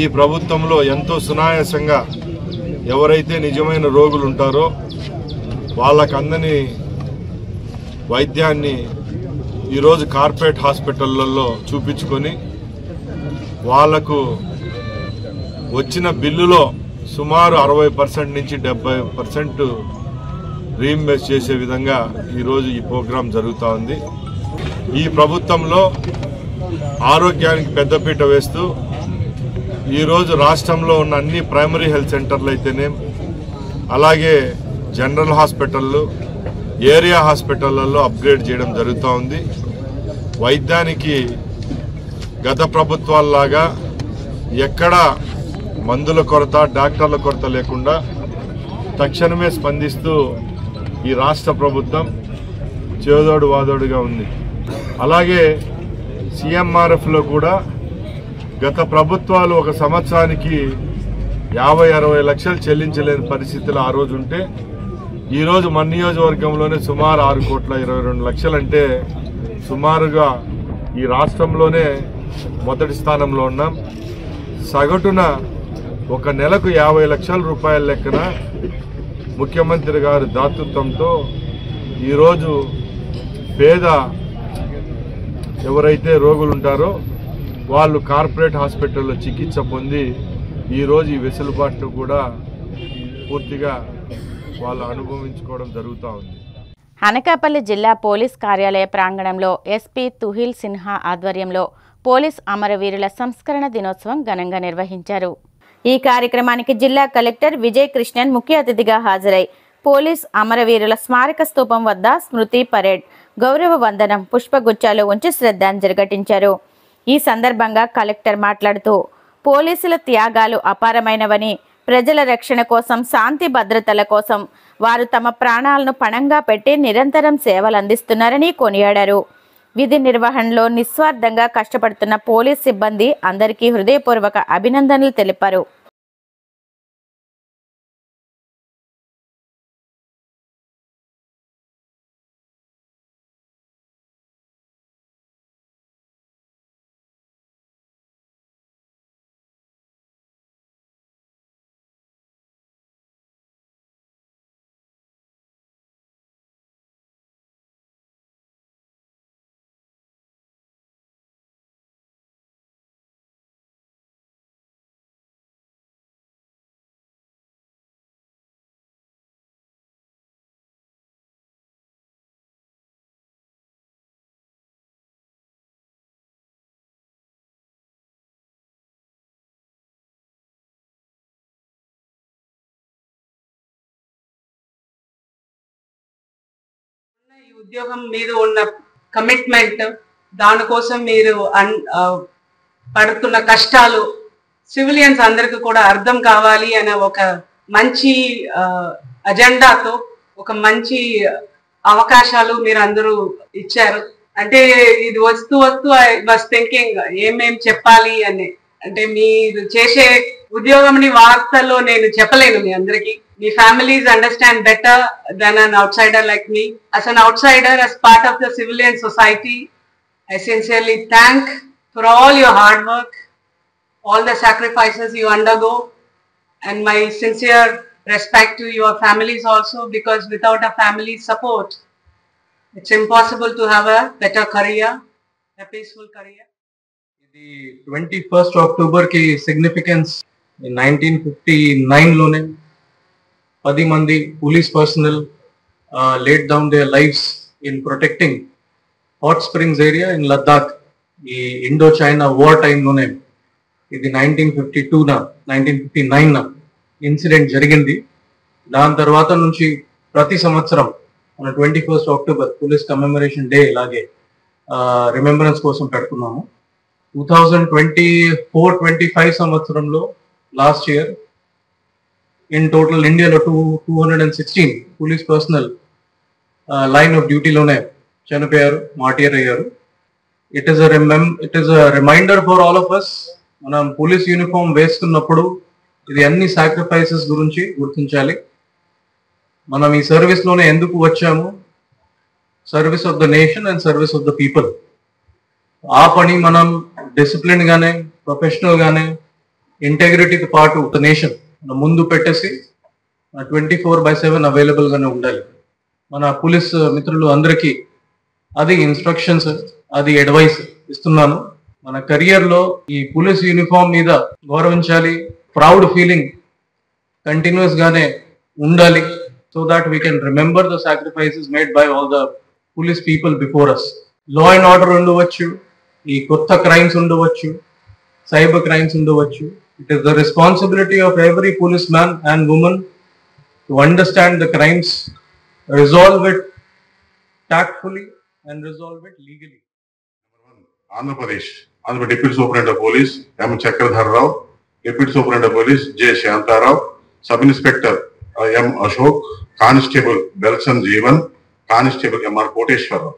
ఈ ప్రభుత్వంలో ఎంతో సునాయాసంగా ఎవరైతే నిజమైన రోగులు ఉంటారో వాళ్ళకు అందని వైద్యాన్ని ఈరోజు కార్పొరేట్ హాస్పిటళ్లలో చూపించుకొని వాళ్లకు వచ్చిన బిల్లులో సుమారు 60% నుంచి 70% రీఇంబర్స్ చేసే విధంగా ఈరోజు ఈ ప్రోగ్రాం జరుగుతూ ఉంది. ఈ ప్రభుత్వంలో ఆరోగ్యానికి పెద్దపీట వేస్తూ ఈరోజు రాష్ట్రంలో ఉన్న అన్ని ప్రైమరీ హెల్త్ సెంటర్లు అయితేనే, అలాగే జనరల్ హాస్పిటళ్ళు, ఏరియా హాస్పిటళ్లలో అప్గ్రేడ్ చేయడం జరుగుతూ ఉంది. వైద్యానికి గత ప్రభుత్వాల్లాగా ఎక్కడ మందుల కొరత, డాక్టర్ల కొరత లేకుండా తక్షణమే స్పందిస్తూ ఈ రాష్ట్ర ప్రభుత్వం చేదోడు వాదోడుగా ఉంది. అలాగే సీఎంఆర్ఎఫ్లో కూడా గత ప్రభుత్వాలు ఒక సంవత్సరానికి 50-60 లక్షలు చెల్లించలేని పరిస్థితులు ఆ రోజు ఉంటే ఈరోజు మన నియోజకవర్గంలోనే సుమారు 6,22,00,000 అంటే సుమారుగా ఈ రాష్ట్రంలోనే మొదటి స్థానంలో ఉన్నాం. సగటున ఒక నెలకు 50 లక్షల రూపాయల లెక్కన ముఖ్యమంత్రి గారి దాతృత్వంతో ఈరోజు పేద ఎవరైతే రోగులు ఉంటారో వాళ్ళు కార్పొరేట్ హాస్పిటల్లో చికిత్స పొంది ఈరోజు ఈ వెసులుబాటును కూడా పూర్తిగా వాళ్ళు అనుభవించుకోవడం జరుగుతూ ఉంది. అనకాపల్లి జిల్లా పోలీస్ కార్యాలయ ప్రాంగణంలో ఎస్పీ తుహిల్ సిన్హా ఆధ్వర్యంలో పోలీస్ అమరవీరుల సంస్కరణ దినోత్సవం ఘనంగా నిర్వహించారు. ఈ కార్యక్రమానికి జిల్లా కలెక్టర్ విజయ్ కృష్ణన్ ముఖ్య అతిథిగా హాజరై పోలీస్ అమరవీరుల స్మారక స్తూపం వద్ద స్మృతి పరేడ్, గౌరవ వందనం, పుష్పగుచ్చాలు ఉంచి శ్రద్ధాంజలి ఘటించారు. ఈ సందర్భంగా కలెక్టర్ మాట్లాడుతూ పోలీసుల త్యాగాలు అపారమైనవని, ప్రజల రక్షణ కోసం, శాంతి భద్రతల కోసం వారు తమ ప్రాణాలను పణంగా పెట్టి నిరంతరం సేవలు అందిస్తున్నారని కొనియాడారు. విధి నిర్వహణలో నిస్వార్థంగా కష్టపడుతున్న పోలీస్ సిబ్బంది అందరికీ హృదయపూర్వక అభినందనలు తెలిపారు. ఈ ఉద్యోగం మీద ఉన్న కమిట్మెంట్, దానికోసం మీరు పడుతున్న కష్టాలు సివిలియన్స్ అందరికి కూడా అర్థం కావాలి అనే ఒక మంచి అజెండాతో ఒక మంచి అవకాశాలు మీరు అందరూ ఇచ్చారు. అంటే ఇది వస్తూ ఐ వాస్ థింకింగ్ ఏమేం చెప్పాలి అని. అంటే మీరు చేసే ఉద్యోగంని వార్తల్లో నేను చెప్పలేను మీ అందరికి. మీ families understand better than an outsider like me. As an outsider, as part of the civilian society, I sincerely thank for all your hard work, all the sacrifices you undergo, and my sincere respect to your families also, because without a family's support, it's impossible to have a better career, a peaceful career. The 21st October ki significance in 1959 లోనే 10 మంది police personnel laid down their lives in protecting hot springs area in Ladakh. ఈ Indo China war టైంలోనే ఇది 1959 incident జరిగింది. దాని తర్వాత నుంచి ప్రతి సంవత్సరం మన 21st October police commemoration day ఇలాగే రిమెంబరెన్స్ కోసం పెడుతున్నాము. 2024-25 సంవత్సరంలో లాస్ట్ ఇయర్ ఇన్ టోటల్ ఇండియాలో 216 పోలీస్ పర్సనల్ లైన్ ఆఫ్ డ్యూటీలోనే చనిపోయారు, మార్టియర్ అయ్యారు. It is a reminder for all of us. మనం పోలీస్ యూనిఫామ్ వేసుకున్నప్పుడు ఇది అన్ని సాక్రిఫైసెస్ గురించి గుర్తించాలి. మనం ఈ సర్వీస్లోనే ఎందుకు వచ్చాము? Service of the nation and service of the people. ఆ పని మనం డిసిప్లిన్ గానే, ప్రొఫెషనల్ గానే, ఇంటెగ్రిటీతో పాటు ద నేషన్ ముందు పెట్టేసి 24/7 అవైలబుల్ గానే ఉండాలి. మన పోలీస్ మిత్రులు అందరికీ అది ఇన్స్ట్రక్షన్స్, అది అడ్వైస్ ఇస్తున్నాను. మన కెరియర్ లో ఈ పోలీస్ యూనిఫామ్ మీద గౌరవించాలి, ప్రౌడ్ ఫీలింగ్ కంటిన్యూస్ గానే ఉండాలి. So that we can remember the sacrifices made by all the police people before us. Law and order ఉండవచ్చు, ఈ కొత్త క్రైమ్స్ ఉండవచ్చు, సైబర్ క్రైమ్స్ ఉండవచ్చు. It is the responsibility of every policeman and woman to understand the crimes, resolve it tactfully and resolve it legally. Andhra Deputy Superintendent of Police M. Chakradhar Rao, Deputy Superintendent of Police J. Shanta Rao, Sub Inspector M. Ashok, Constable Belson Jeevan, Constable M. R. Koteshwar Rao,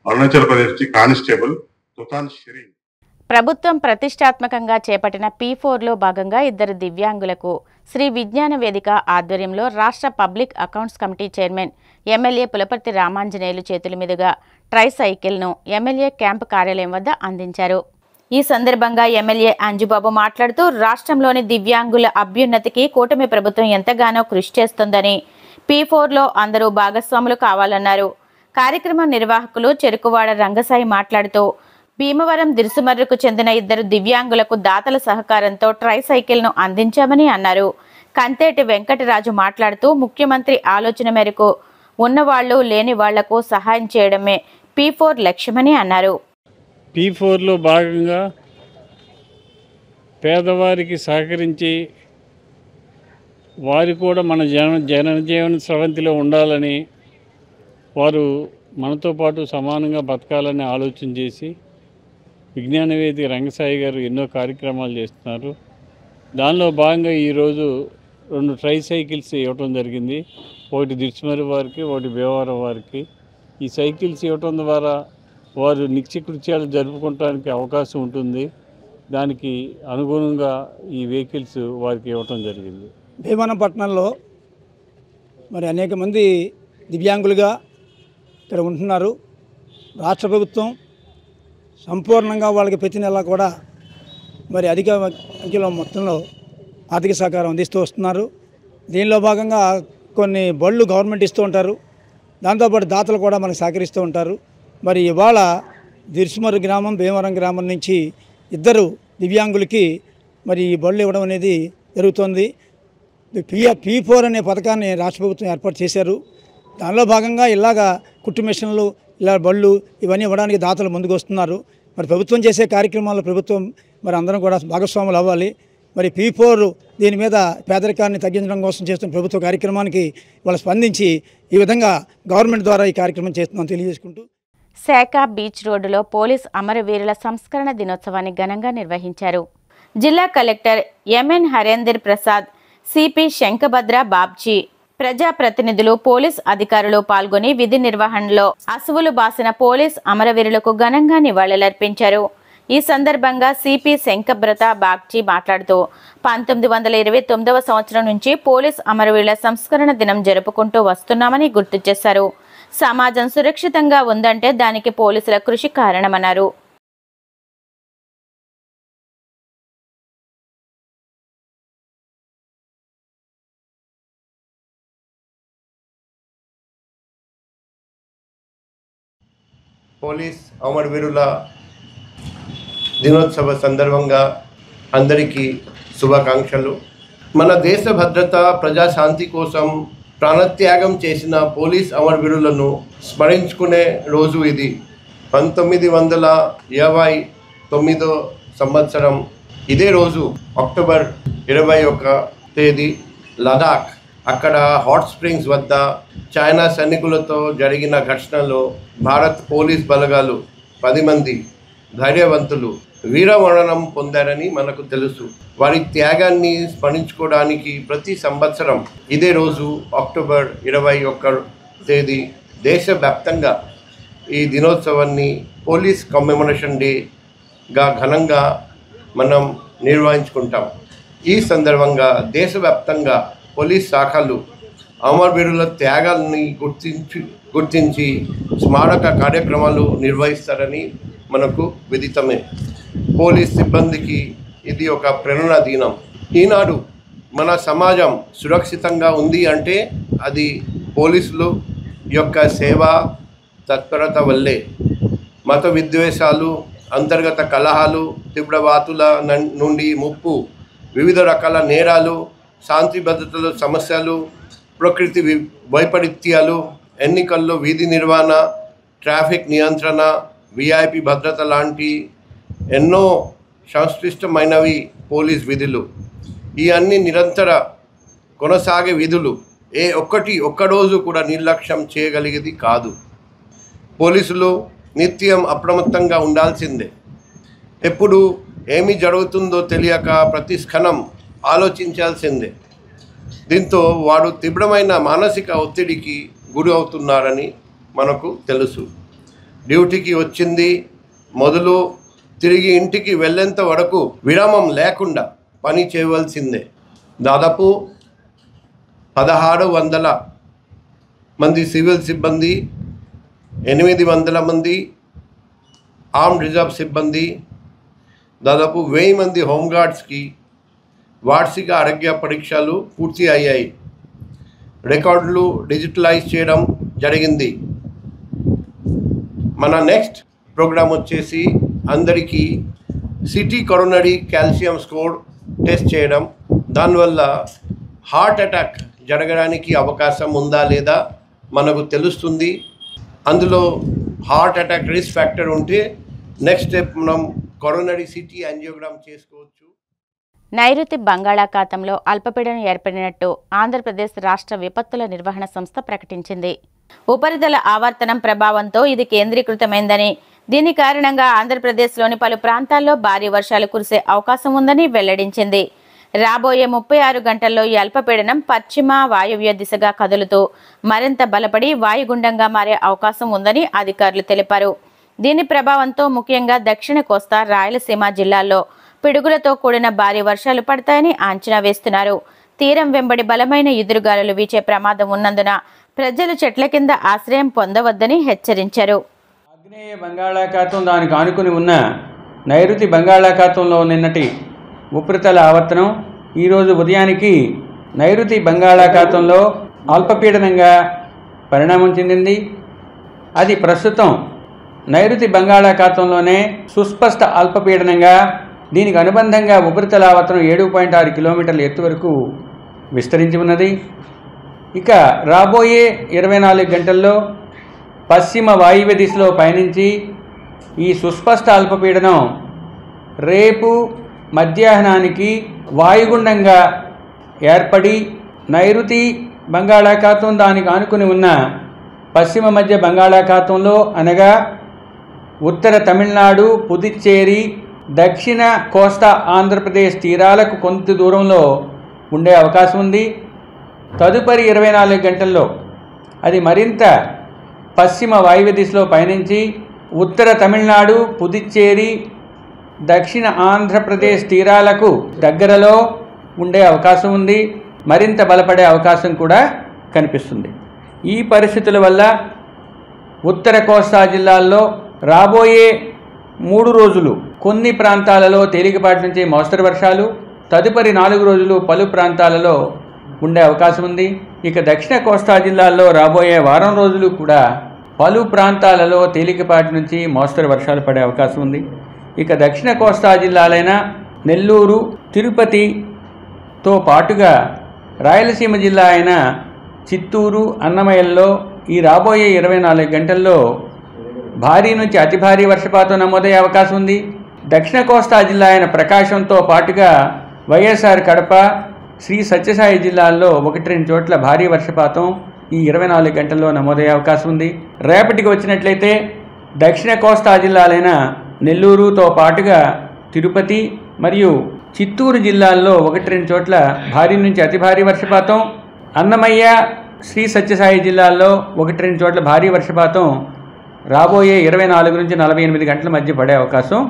Arunachal Pradesh Constable Tutan Shireen. ప్రభుత్వం ప్రతిష్టాత్మకంగా చేపట్టిన P4లో భాగంగా ఇద్దరు దివ్యాంగులకు శ్రీ విజ్ఞాన వేదిక ఆధ్వర్యంలో రాష్ట్ర public accounts committee chairman MLA Pulaparthi Ramanjaneyulu చేతుల మీదుగా ట్రైసైకిల్ను ఎమ్మెల్యే క్యాంపు కార్యాలయం వద్ద అందించారు. ఈ సందర్భంగా ఎమ్మెల్యే అంజుబాబు మాట్లాడుతూ రాష్ట్రంలోని దివ్యాంగుల అభ్యున్నతికి కూటమి ప్రభుత్వం ఎంతగానో కృషి చేస్తుందని, P4లో అందరూ భాగస్వాములు కావాలన్నారు. కార్యక్రమ నిర్వాహకులు చెరుకువాడ రంగసాయి మాట్లాడుతూ భీమవరం దిరుసుమర్రుకు చెందిన ఇద్దరు దివ్యాంగులకు దాతల సహకారంతో ట్రైసైకిల్ను అందించామని అన్నారు. కంతేటి వెంకటరాజు మాట్లాడుతూ ముఖ్యమంత్రి ఆలోచన మేరకు ఉన్నవాళ్లు లేని వాళ్లకు సహాయం చేయడమే P4 లక్ష్యమని అన్నారు. P4లో భాగంగా పేదవారికి సహకరించి వారు కూడా మన జనజీవన స్రవంతిలో ఉండాలని, వారు మనతో పాటు సమానంగా బతకాలని ఆలోచన చేసి విజ్ఞానవేది రంగసాయి గారు ఎన్నో కార్యక్రమాలు చేస్తున్నారు. దానిలో భాగంగా ఈరోజు 2 ట్రైసైకిల్స్ ఇవ్వటం జరిగింది. ఒకటి దిర్చుమరి వారికి, ఒకటి భీమవరం వారికి. ఈ సైకిల్స్ ఇవ్వటం ద్వారా వారు నిత్యకృత్యాలు జరుపుకోవడానికి అవకాశం ఉంటుంది. దానికి అనుగుణంగా ఈ వెహికల్స్ వారికి ఇవ్వటం జరిగింది. భీమవరంపట్నంలో మరి అనేక మంది దివ్యాంగులుగా ఇక్కడ ఉంటున్నారు. రాష్ట్ర ప్రభుత్వం సంపూర్ణంగా వాళ్ళకి ప్రతి నెల కూడా మరి అధిక సంఖ్యలో మొత్తంలో ఆర్థిక సహకారం అందిస్తూ వస్తున్నారు. దీనిలో భాగంగా కొన్ని బళ్ళు గవర్నమెంట్ ఇస్తూ ఉంటారు. దాంతోపాటు దాతలు కూడా మనకు సహకరిస్తూ ఉంటారు. మరి ఇవాళ దిర్సుమరు గ్రామం భీమవరం గ్రామం నుంచి ఇద్దరు దివ్యాంగులకి మరి ఈ బళ్ళు ఇవ్వడం అనేది జరుగుతుంది. P4 అనే పథకాన్ని రాష్ట్ర ప్రభుత్వం ఏర్పాటు చేశారు. దానిలో భాగంగా ఇలాగా కుట్టు మిషన్లు, ఇలా బళ్ళు ఇవన్నీ ఇవ్వడానికి దాతలు ముందుకు వస్తున్నారు. మరి ప్రభుత్వం చేసే కార్యక్రమాల్లో ప్రభుత్వం మరి అందరం కూడా భాగస్వాములు అవ్వాలి. మరి P4 దీని మీద పేదరికాన్ని తగ్గించడం కోసం చేస్తున్న ప్రభుత్వ కార్యక్రమానికి వాళ్ళు స్పందించి ఈ విధంగా గవర్నమెంట్ ద్వారా ఈ కార్యక్రమం చేస్తున్నాం తెలియజేసుకుంటూ శాఖ బీచ్ రోడ్డులో పోలీస్ అమరవీరుల సంస్కరణ దినోత్సవాన్ని ఘనంగా నిర్వహించారు. జిల్లా collector MN Harendar Prasad, CP Shankhabhadra Babji, ప్రజాప్రతినిధులు, పోలీస్ అధికారులు పాల్గొని విధి నిర్వహణలో అసువులు బాసిన పోలీస్ అమరవీరులకు ఘనంగా నివాళులర్పించారు. ఈ సందర్భంగా సిపి శంఖభద్ర బాబ్జీ మాట్లాడుతూ 1929వ సంవత్సరం నుంచి పోలీస్ అమరవీరుల సంస్కరణ దినం జరుపుకుంటూ వస్తున్నామని గుర్తు చేశారు. సమాజం సురక్షితంగా ఉందంటే దానికి పోలీసుల కృషి కారణమన్నారు. పోలీస్ అమరవీరుల దినోత్సవ సందర్భంగా అందరికీ శుభాకాంక్షలు. మన దేశ భద్రత, ప్రజాశాంతి కోసం ప్రాణత్యాగం చేసిన పోలీస్ అమరవీరులను స్మరించుకునే రోజు ఇది. 1929 సంవత్సరం ఇదే రోజు అక్టోబర్ 21 తేదీ లదాఖ్ అక్కడ హాట్ స్ప్రింగ్స్ వద్ద చైనా సైనికులతో జరిగిన ఘర్షణలో భారత్ పోలీస్ బలగాలు 10 మంది ధైర్యవంతులు వీరమరణం పొందారని మనకు తెలుసు. వారి త్యాగాన్ని స్మరించుకోవడానికి ప్రతి సంవత్సరం ఇదే రోజు అక్టోబర్ 21 తేదీ దేశవ్యాప్తంగా ఈ దినోత్సవాన్ని పోలీస్ కమ్మెమరేషన్ డేగా ఘనంగా మనం నిర్వహించుకుంటాం. ఈ సందర్భంగా దేశవ్యాప్తంగా పోలీస్ శాఖలు అమరవీరుల త్యాగాల్ని గుర్తించి స్మారక కార్యక్రమాలు నిర్వహిస్తారని మనకు విదితమే. పోలీస్ సిబ్బందికి ఇది ఒక ప్రేరణ దినం. ఈనాడు మన సమాజం సురక్షితంగా ఉంది అంటే అది పోలీసులు యొక్క సేవా తత్పరత వల్లే. మత విద్వేషాలు, అంతర్గత కలహాలు, తీవ్రవాదుల నుండి ముప్పు, వివిధ రకాల నేరాలు, శాంతి భద్రతల సమస్యలు, ప్రకృతి వైపరీత్యాలు, ఎన్నికల్లో వీధి నిర్వహణ, ట్రాఫిక్ నియంత్రణ, విఐపి భద్రత లాంటి ఎన్నో సంక్లిష్టమైనవి పోలీస్ విధులు. ఈ అన్ని నిరంతర కొనసాగే విధులు ఒక్కరోజు కూడా నిర్లక్ష్యం చేయగలిగేది కాదు. పోలీసులు నిత్యం అప్రమత్తంగా ఉండాల్సిందే. ఎప్పుడు ఏమి జరుగుతుందో తెలియక ప్రతి క్షణం ఆలోచించాల్సిందే. దీంతో వారు తీవ్రమైన మానసిక ఒత్తిడికి గురి అవుతున్నారని మనకు తెలుసు. డ్యూటీకి వచ్చింది మొదలు తిరిగి ఇంటికి వెళ్ళేంత వరకు విరామం లేకుండా పని చేయవలసిందే. దాదాపు 1600 మంది సివిల్ సిబ్బంది, 800 మంది ఆర్మ్డ్ రిజర్వ్ సిబ్బంది, దాదాపు 1000 మంది హోంగార్డ్స్కి వార్షిక ఆరోగ్య పరీక్షలు పూర్తి అయ్యాయి. రికార్డులు డిజిటలైజ్ చేయడం జరిగింది. మన నెక్స్ట్ ప్రోగ్రామ్ వచ్చేసి అందరికీ city coronary calcium score test చేయడం. దానివల్ల హార్ట్ అటాక్ జరగడానికి అవకాశం ఉందా లేదా మనకు తెలుస్తుంది. అందులో హార్ట్ అటాక్ రిస్క్ ఫ్యాక్టర్ ఉంటే నెక్స్ట్ స్టెప్ మనం కరోనరీ సిటీ యాంజియోగ్రామ్ చేసుకోవచ్చు. నైరుతి బంగాళాఖాతంలో అల్పపీడనం ఏర్పడినట్టు ఆంధ్రప్రదేశ్ రాష్ట్ర విపత్తుల నిర్వహణ సంస్థ ప్రకటించింది. ఉపరితల ఆవర్తనం ప్రభావంతో ఇది కేంద్రీకృతమైందని, దీని కారణంగా ఆంధ్రప్రదేశ్లోని పలు ప్రాంతాల్లో భారీ వర్షాలు కురిసే అవకాశం ఉందని వెల్లడించింది. రాబోయే 36 గంటల్లో ఈ అల్పపీడనం పశ్చిమ వాయువ్య దిశగా కదులుతూ మరింత బలపడి వాయుగుండంగా మారే అవకాశం ఉందని అధికారులు తెలిపారు. దీని ప్రభావంతో ముఖ్యంగా దక్షిణ కోస్తా రాయలసీమ జిల్లాల్లో పిడుగులతో కూడిన భారీ వర్షాలు పడతాయని అంచనా వేస్తున్నారు. తీరం వెంబడి బలమైన ఎదురుగాలులు వీచే ప్రమాదం ఉన్నందున ప్రజలు చెట్ల కింద ఆశ్రయం పొందవద్దని హెచ్చరించారు. ఆగ్నేయ బంగాళాఖాతం దానికి ఆనుకుని ఉన్న నైరుతి బంగాళాఖాతంలో నిన్నటి ఉపరితల ఆవర్తనం ఈరోజు ఉదయానికి నైరుతి బంగాళాఖాతంలో అల్పపీడనంగా పరిణామం చెందింది. అది ప్రస్తుతం నైరుతి బంగాళాఖాతంలోనే సుస్పష్ట అల్పపీడనంగా, దీనికి అనుబంధంగా ఉపరితల ఆవర్తనం 7.6 కిలోమీటర్ల ఎత్తు వరకు విస్తరించి ఉన్నది. ఇక రాబోయే 24 గంటల్లో పశ్చిమ వాయువ్య దిశలో పయనించి ఈ సుస్పష్ట అల్పపీడనం రేపు మధ్యాహ్నానికి వాయుగుండంగా ఏర్పడి నైరుతి బంగాళాఖాతం దానికి ఆనుకుని ఉన్న పశ్చిమ మధ్య బంగాళాఖాతంలో అనగా ఉత్తర తమిళనాడు, పుదుచ్చేరి, దక్షిణ కోస్తా ఆంధ్రప్రదేశ్ తీరాలకు కొంత దూరంలో ఉండే అవకాశం ఉంది. తదుపరి 24 గంటల్లో అది మరింత పశ్చిమ వాయువ్య దిశలో పయనించి ఉత్తర తమిళనాడు, పుదుచ్చేరి, దక్షిణ ఆంధ్రప్రదేశ్ తీరాలకు దగ్గరలో ఉండే అవకాశం ఉంది. మరింత బలపడే అవకాశం కూడా కనిపిస్తుంది. ఈ పరిస్థితుల వల్ల ఉత్తర కోస్తా జిల్లాల్లో రాబోయే 3 రోజులు కొన్ని ప్రాంతాలలో తేలికపాటి నుంచి మోస్తరు వర్షాలు, తదుపరి 4 రోజులు పలు ప్రాంతాలలో ఉండే అవకాశం ఉంది. ఇక దక్షిణ కోస్తా జిల్లాల్లో రాబోయే వారం రోజులు కూడా పలు ప్రాంతాలలో తేలికపాటి నుంచి మోస్తరు వర్షాలు పడే అవకాశం ఉంది. ఇక దక్షిణ కోస్తా జిల్లాలైన నెల్లూరు, తిరుపతితో పాటుగా రాయలసీమ జిల్లా అయిన చిత్తూరు, అన్నమయ్యల్లో ఈ రాబోయే 24 గంటల్లో భారీ నుంచి అతి భారీ వర్షపాతం నమోదయ్యే అవకాశం ఉంది. దక్షిణ కోస్తా జిల్లా అయిన ప్రకాశంతో పాటుగా వైఎస్ఆర్ కడప, శ్రీ సత్యసాయి జిల్లాల్లో 1-2 చోట్ల భారీ వర్షపాతం ఈ 24 గంటల్లో నమోదయ్యే అవకాశం ఉంది. రేపటికి వచ్చినట్లయితే దక్షిణ కోస్తా జిల్లాలైన నెల్లూరుతో పాటుగా తిరుపతి మరియు చిత్తూరు జిల్లాల్లో 1-2 చోట్ల భారీ నుంచి అతి భారీ వర్షపాతం, అన్నమయ్య, శ్రీ సత్యసాయి జిల్లాల్లో 1-2 చోట్ల భారీ వర్షపాతం రాబోయే 24 నుంచి 48 గంటల మధ్య పడే అవకాశం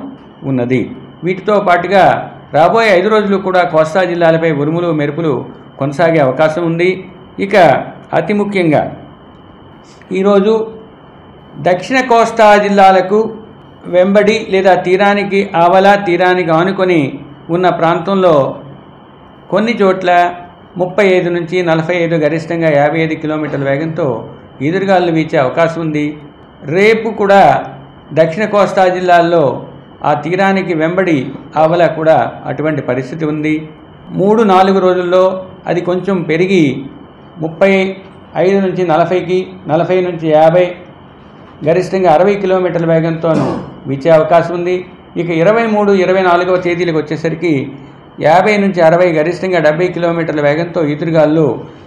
ఉన్నది. వీటితో పాటుగా రాబోయే 5 రోజులు కూడా కోస్తా జిల్లాలపై ఉరుములు మెరుపులు కొనసాగే అవకాశం ఉంది. ఇక అతి ముఖ్యంగా ఈరోజు దక్షిణ కోస్తా జిల్లాలకు వెంబడి లేదా తీరానికి ఆవల, తీరానికి ఆనుకొని ఉన్న ప్రాంతంలో కొన్ని చోట్ల 35 నుంచి 45, గరిష్టంగా 55 కిలోమీటర్ల వేగంతో ఈదురుగాలులు వీచే అవకాశం ఉంది. రేపు కూడా దక్షిణ కోస్తా జిల్లాల్లో ఆ తీరానికి వెంబడి ఆవల కూడా అటువంటి పరిస్థితి ఉంది. 3-4 రోజుల్లో అది కొంచెం పెరిగి 35 నుంచి 40కి, 40 నుంచి 50, గరిష్టంగా 60 కిలోమీటర్ల వేగంతోనూ వీచే అవకాశం ఉంది. ఇక 23, 24వ తేదీలకు వచ్చేసరికి 50 నుంచి 60, గరిష్టంగా 70 కిలోమీటర్ల వేగంతో ఈదురుగాలు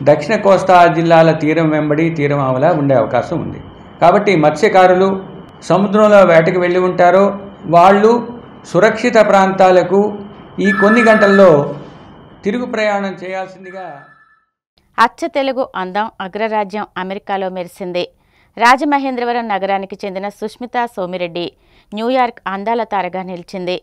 దక్షిణ కోస్తా జిల్లాల తీరం వెంబడి తీరం ఆవల ఉండే అవకాశం ఉంది. కాబట్టి మత్స్యకారులు సముద్రంలో వేటకు వెళ్ళి ఉంటారో వాళ్ళు సురక్షిత ప్రాంతాలకు ఈ కొన్ని గంటల్లో తిరుగు ప్రయాణం చేయాల్సిందిగా. అచ్చ తెలుగు అందం అగ్రరాజ్యం అమెరికాలో మెరిసింది. రాజమహేంద్రవరం నగరానికి చెందిన సుష్మిత సోమిరెడ్డి న్యూయార్క్ అందాల తారగా నిలిచింది.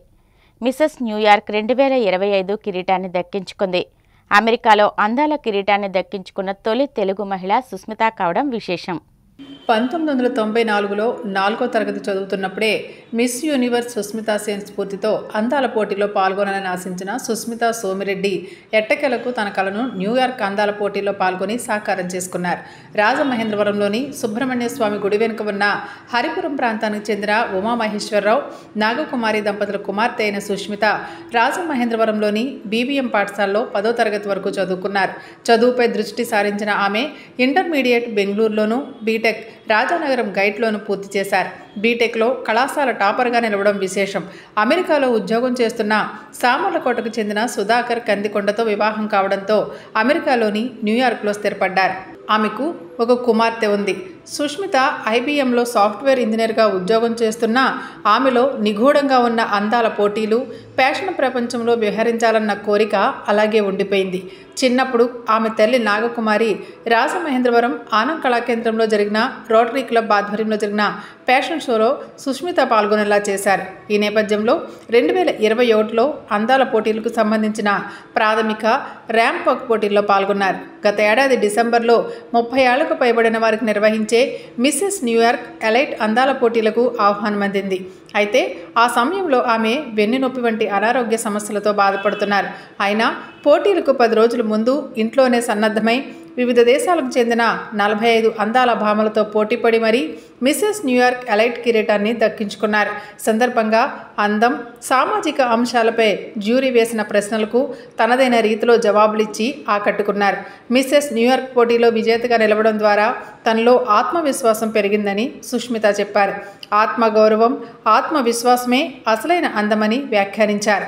మిసెస్ న్యూయార్క్ 2025 కిరీటాన్ని దక్కించుకుంది. అమెరికాలో అందాల కిరీటాన్ని దక్కించుకున్న తొలి తెలుగు మహిళ సుష్మిత కావడం విశేషం. 1994లో 4వ తరగతి చదువుతున్నప్పుడే మిస్ యూనివర్స్ సుస్మితా సేన్ స్ఫూర్తితో అందాల పోటీలో పాల్గొనాలని ఆశించిన సుస్మిత సోమిరెడ్డి ఎట్టకేలకు తన కలను న్యూయార్క్ అందాల పోటీలో పాల్గొని సాకారం చేసుకున్నారు. రాజమహేంద్రవరంలోని సుబ్రహ్మణ్య స్వామి గుడి వెనుక ఉన్న హరిపురం ప్రాంతానికి చెందిన ఉమామహేశ్వరరావు, నాగకుమారి దంపతుల కుమార్తె అయిన సుష్మిత రాజమహేంద్రవరంలోని బీబీఎం పాఠశాలలో 10వ తరగతి వరకు చదువుకున్నారు. చదువుపై దృష్టి సారించిన ఆమె ఇంటర్మీడియట్ బెంగళూరులోను, బీటెక్ రాజానగరం గైట్లోను పూర్తి చేశారు. బీటెక్లో కళాశాల టాపర్గా నిలవడం విశేషం. అమెరికాలో ఉద్యోగం చేస్తున్న సామర్లకోటకు చెందిన సుధాకర్ కందికొండతో వివాహం కావడంతో అమెరికాలోని న్యూయార్క్లో స్థిరపడ్డారు. ఆమెకు ఒక కుమార్తె ఉంది. సుష్మిత ఐబీఎంలో సాఫ్ట్వేర్ ఇంజనీర్గా ఉద్యోగం చేస్తున్న ఆమెలో నిగూఢంగా ఉన్న అందాల పోటీలు, ఫ్యాషన్ ప్రపంచంలో విహరించాలన్న కోరిక అలాగే ఉండిపోయింది. చిన్నప్పుడు ఆమె తల్లి నాగకుమారి రాజమహేంద్రవరం ఆనంద్ కళాకేంద్రంలో జరిగిన రోటరీ క్లబ్ ఆధ్వర్యంలో జరిగిన ఫ్యాషన్ షోలో సుష్మిత పాల్గొనేలా చేశారు. ఈ నేపథ్యంలో 2021లో అందాల పోటీలకు సంబంధించిన ప్రాథమిక ర్యాంప్ వాక్ పోటీల్లో పాల్గొన్నారు. గత ఏడాది డిసెంబర్లో 30 ఏళ్లకు పైబడిన వారికి నిర్వహించే మిస్సెస్ న్యూయార్క్ ఎలైట్ అందాల పోటీలకు ఆహ్వానం అందింది. అయితే ఆ సమయంలో ఆమె వెన్నునొప్పి వంటి అనారోగ్య సమస్యలతో బాధపడుతున్నారు. అయినా పోటీలకు 10 రోజుల ముందు ఇంట్లోనే సన్నద్ధమై వివిధ దేశాలకు చెందిన 45 అందాల భామలతో పోటీపడి మరీ మిస్సెస్ న్యూయార్క్ ఎలైట్ కిరీటాన్ని దక్కించుకున్నారు. సందర్భంగా అందం, సామాజిక అంశాలపై జ్యూరీ వేసిన ప్రశ్నలకు తనదైన రీతిలో జవాబులిచ్చి ఆకట్టుకున్నారు. మిస్సెస్ న్యూయార్క్ పోటీలో విజేతగా నిలవడం ద్వారా తనలో ఆత్మవిశ్వాసం పెరిగిందని సుష్మిత చెప్పారు. ఆత్మగౌరవం, ఆత్మవిశ్వాసమే అసలైన అందమని వ్యాఖ్యానించారు.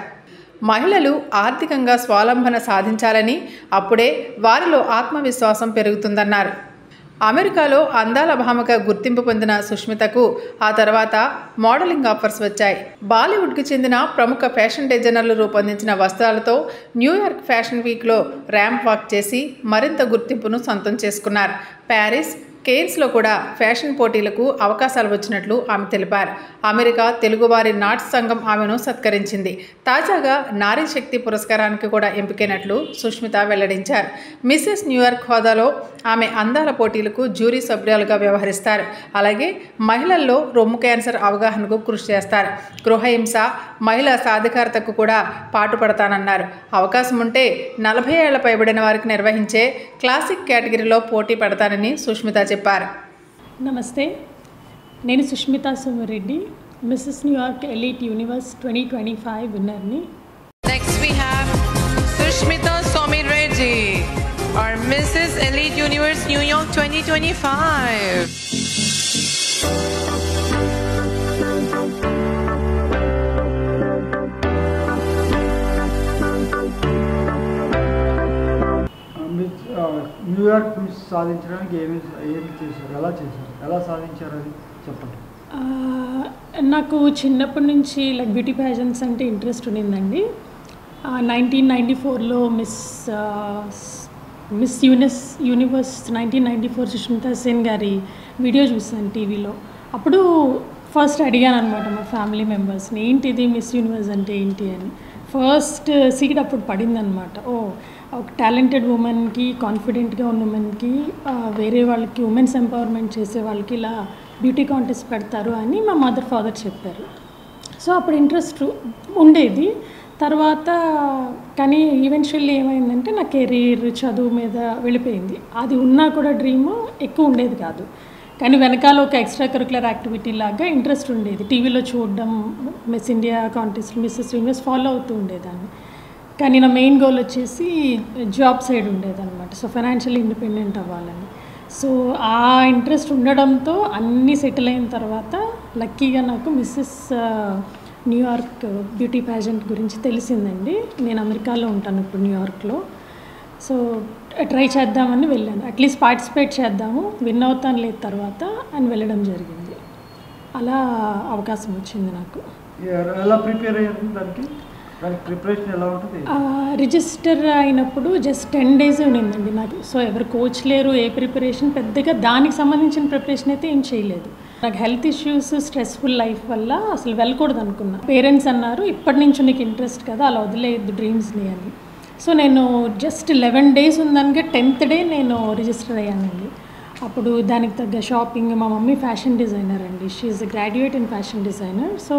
మహిళలు ఆర్థికంగా స్వావలంబన సాధించాలని, అప్పుడే వారిలో ఆత్మవిశ్వాసం పెరుగుతుందన్నారు. అమెరికాలో అందాల భామగా గుర్తింపు పొందిన సుష్మితకు ఆ తర్వాత మోడలింగ్ ఆఫర్స్ వచ్చాయి. బాలీవుడ్కి చెందిన ప్రముఖ ఫ్యాషన్ డిజైనర్లు రూపొందించిన వస్త్రాలతో న్యూయార్క్ ఫ్యాషన్ వీక్లో ర్యాంప్ వాక్ చేసి మరింత గుర్తింపును సొంతం చేసుకున్నారు. ప్యారిస్, కేన్స్లో కూడా ఫ్యాషన్ పోటీలకు అవకాశాలు వచ్చినట్లు ఆమె తెలిపారు. అమెరికా తెలుగువారి నాట్స్ సంఘం ఆమెను సత్కరించింది. తాజాగా నారీ శక్తి పురస్కారానికి కూడా ఎంపికైనట్లు సుష్మిత వెల్లడించారు. మిస్సెస్ న్యూయార్క్ హోదాలో ఆమె అందాల పోటీలకు జ్యూరీ సభ్యులుగా వ్యవహరిస్తారు. అలాగే మహిళల్లో రొమ్ము క్యాన్సర్ అవగాహనకు కృషి చేస్తారు. గృహహింస, మహిళా సాధికారతకు కూడా పాటుపడతానన్నారు. అవకాశం ఉంటే 40 ఏళ్ల పైబడిన వారికి నిర్వహించే క్లాసిక్ కేటగిరీలో పోటీ పడతానని సుష్మిత చెప్పారు. నమస్తే, నేను Sushmita Somireddy, Mrs New York elite universe 2025 విన్నర్ని. Next we have Sushmita Somireddy, our Mrs. Elite Universe New York 2025. New York miss సాధించడానికి ఏమి చేశారు, ఎలా సాధించారు అది చెప్పండి. నాకు చిన్నప్పటి నుంచి లైక్ బ్యూటీ ప్యాజెంట్స్ అంటే ఇంట్రెస్ట్ ఉండిందండి. 1994లో మిస్ యూనివర్స్ 1994 సుష్మితా సేన్ గారి వీడియో చూసాను టీవీలో. అప్పుడు ఫస్ట్ అడిగాను అనమాట మా ఫ్యామిలీ మెంబర్స్ని, ఏంటిది మిస్ యూనివర్స్ అంటే ఏంటి అని. ఫస్ట్ సీట్ అప్పుడు పడిందనమాట. ఒక టాలెంటెడ్ ఉమెన్కి, కాన్ఫిడెంట్గా ఉన్న ఉమెన్కి, వేరే వాళ్ళకి ఉమెన్స్ ఎంపవర్మెంట్ చేసే వాళ్ళకి ఇలా బ్యూటీ కాంటెస్ట్ పెడతారు అని మా మదర్ ఫాదర్ చెప్పారు. సో అప్పుడు ఇంట్రెస్ట్ ఉండేది. తర్వాత కానీ ఈవెన్చువల్లీ ఏమైందంటే నా కెరీర్, చదువు మీద వెళ్ళిపోయింది. అది ఉన్నా కూడా డ్రీమ్ ఎక్కువ ఉండేది కాదు. కానీ వెనకాల ఒక ఎక్స్ట్రా కరికులర్ యాక్టివిటీ లాగా ఇంట్రెస్ట్ ఉండేది. టీవీలో చూడడం, Miss India contest, Mrs Universe follow అవుతూ ఉండేదాన్ని. కానీ నా మెయిన్ గోల్ వచ్చేసి జాబ్ సైడ్ ఉండేదన్నమాట. సో ఫైనాన్షియల్లీ ఇండిపెండెంట్ అవ్వాలని. సో ఆ ఇంట్రెస్ట్ ఉండడంతో అన్నీ సెటిల్ అయిన తర్వాత లక్కీగా నాకు మిస్సెస్ న్యూయార్క్ బ్యూటీ ప్యాజెంట్ గురించి తెలిసిందండి. నేను అమెరికాలో ఉంటాను ఇప్పుడు, న్యూయార్క్లో. సో ట్రై చేద్దామని వెళ్ళాను. అట్లీస్ట్ పార్టిసిపేట్ చేద్దాము, విన్ అవుతాను లేదు తర్వాత అని వెళ్ళడం జరిగింది. అలా అవకాశం వచ్చింది నాకు. ఎలా ప్రిపేర్ అయ్యారు దానికి ప్రిపరేషన్ ఎలా ఉంటుంది? రిజిస్టర్ అయినప్పుడు జస్ట్ 10 days ఉండిందండి నాకు. సో ఎవరు కోచ్ లేరు, ఏ ప్రిపరేషన్ పెద్దగా దానికి సంబంధించిన ప్రిపరేషన్ అయితే ఏం చేయలేదు. నాకు హెల్త్ ఇష్యూస్, స్ట్రెస్ఫుల్ లైఫ్ వల్ల అసలు వెళ్ళకూడదు అనుకున్నా. పేరెంట్స్ అన్నారు, ఇప్పటి నుంచి నీకు ఇంట్రెస్ట్ కదా, అలా వదిలేయద్దు డ్రీమ్స్ని అని. సో నేను జస్ట్ 11 days ఉందనగా 10th day నేను రిజిస్టర్ అయ్యానండి. అప్పుడు దానికి తగ్గ షాపింగ్, మా మమ్మీ ఫ్యాషన్ డిజైనర్ అండి, she is graduate in fashion designer. So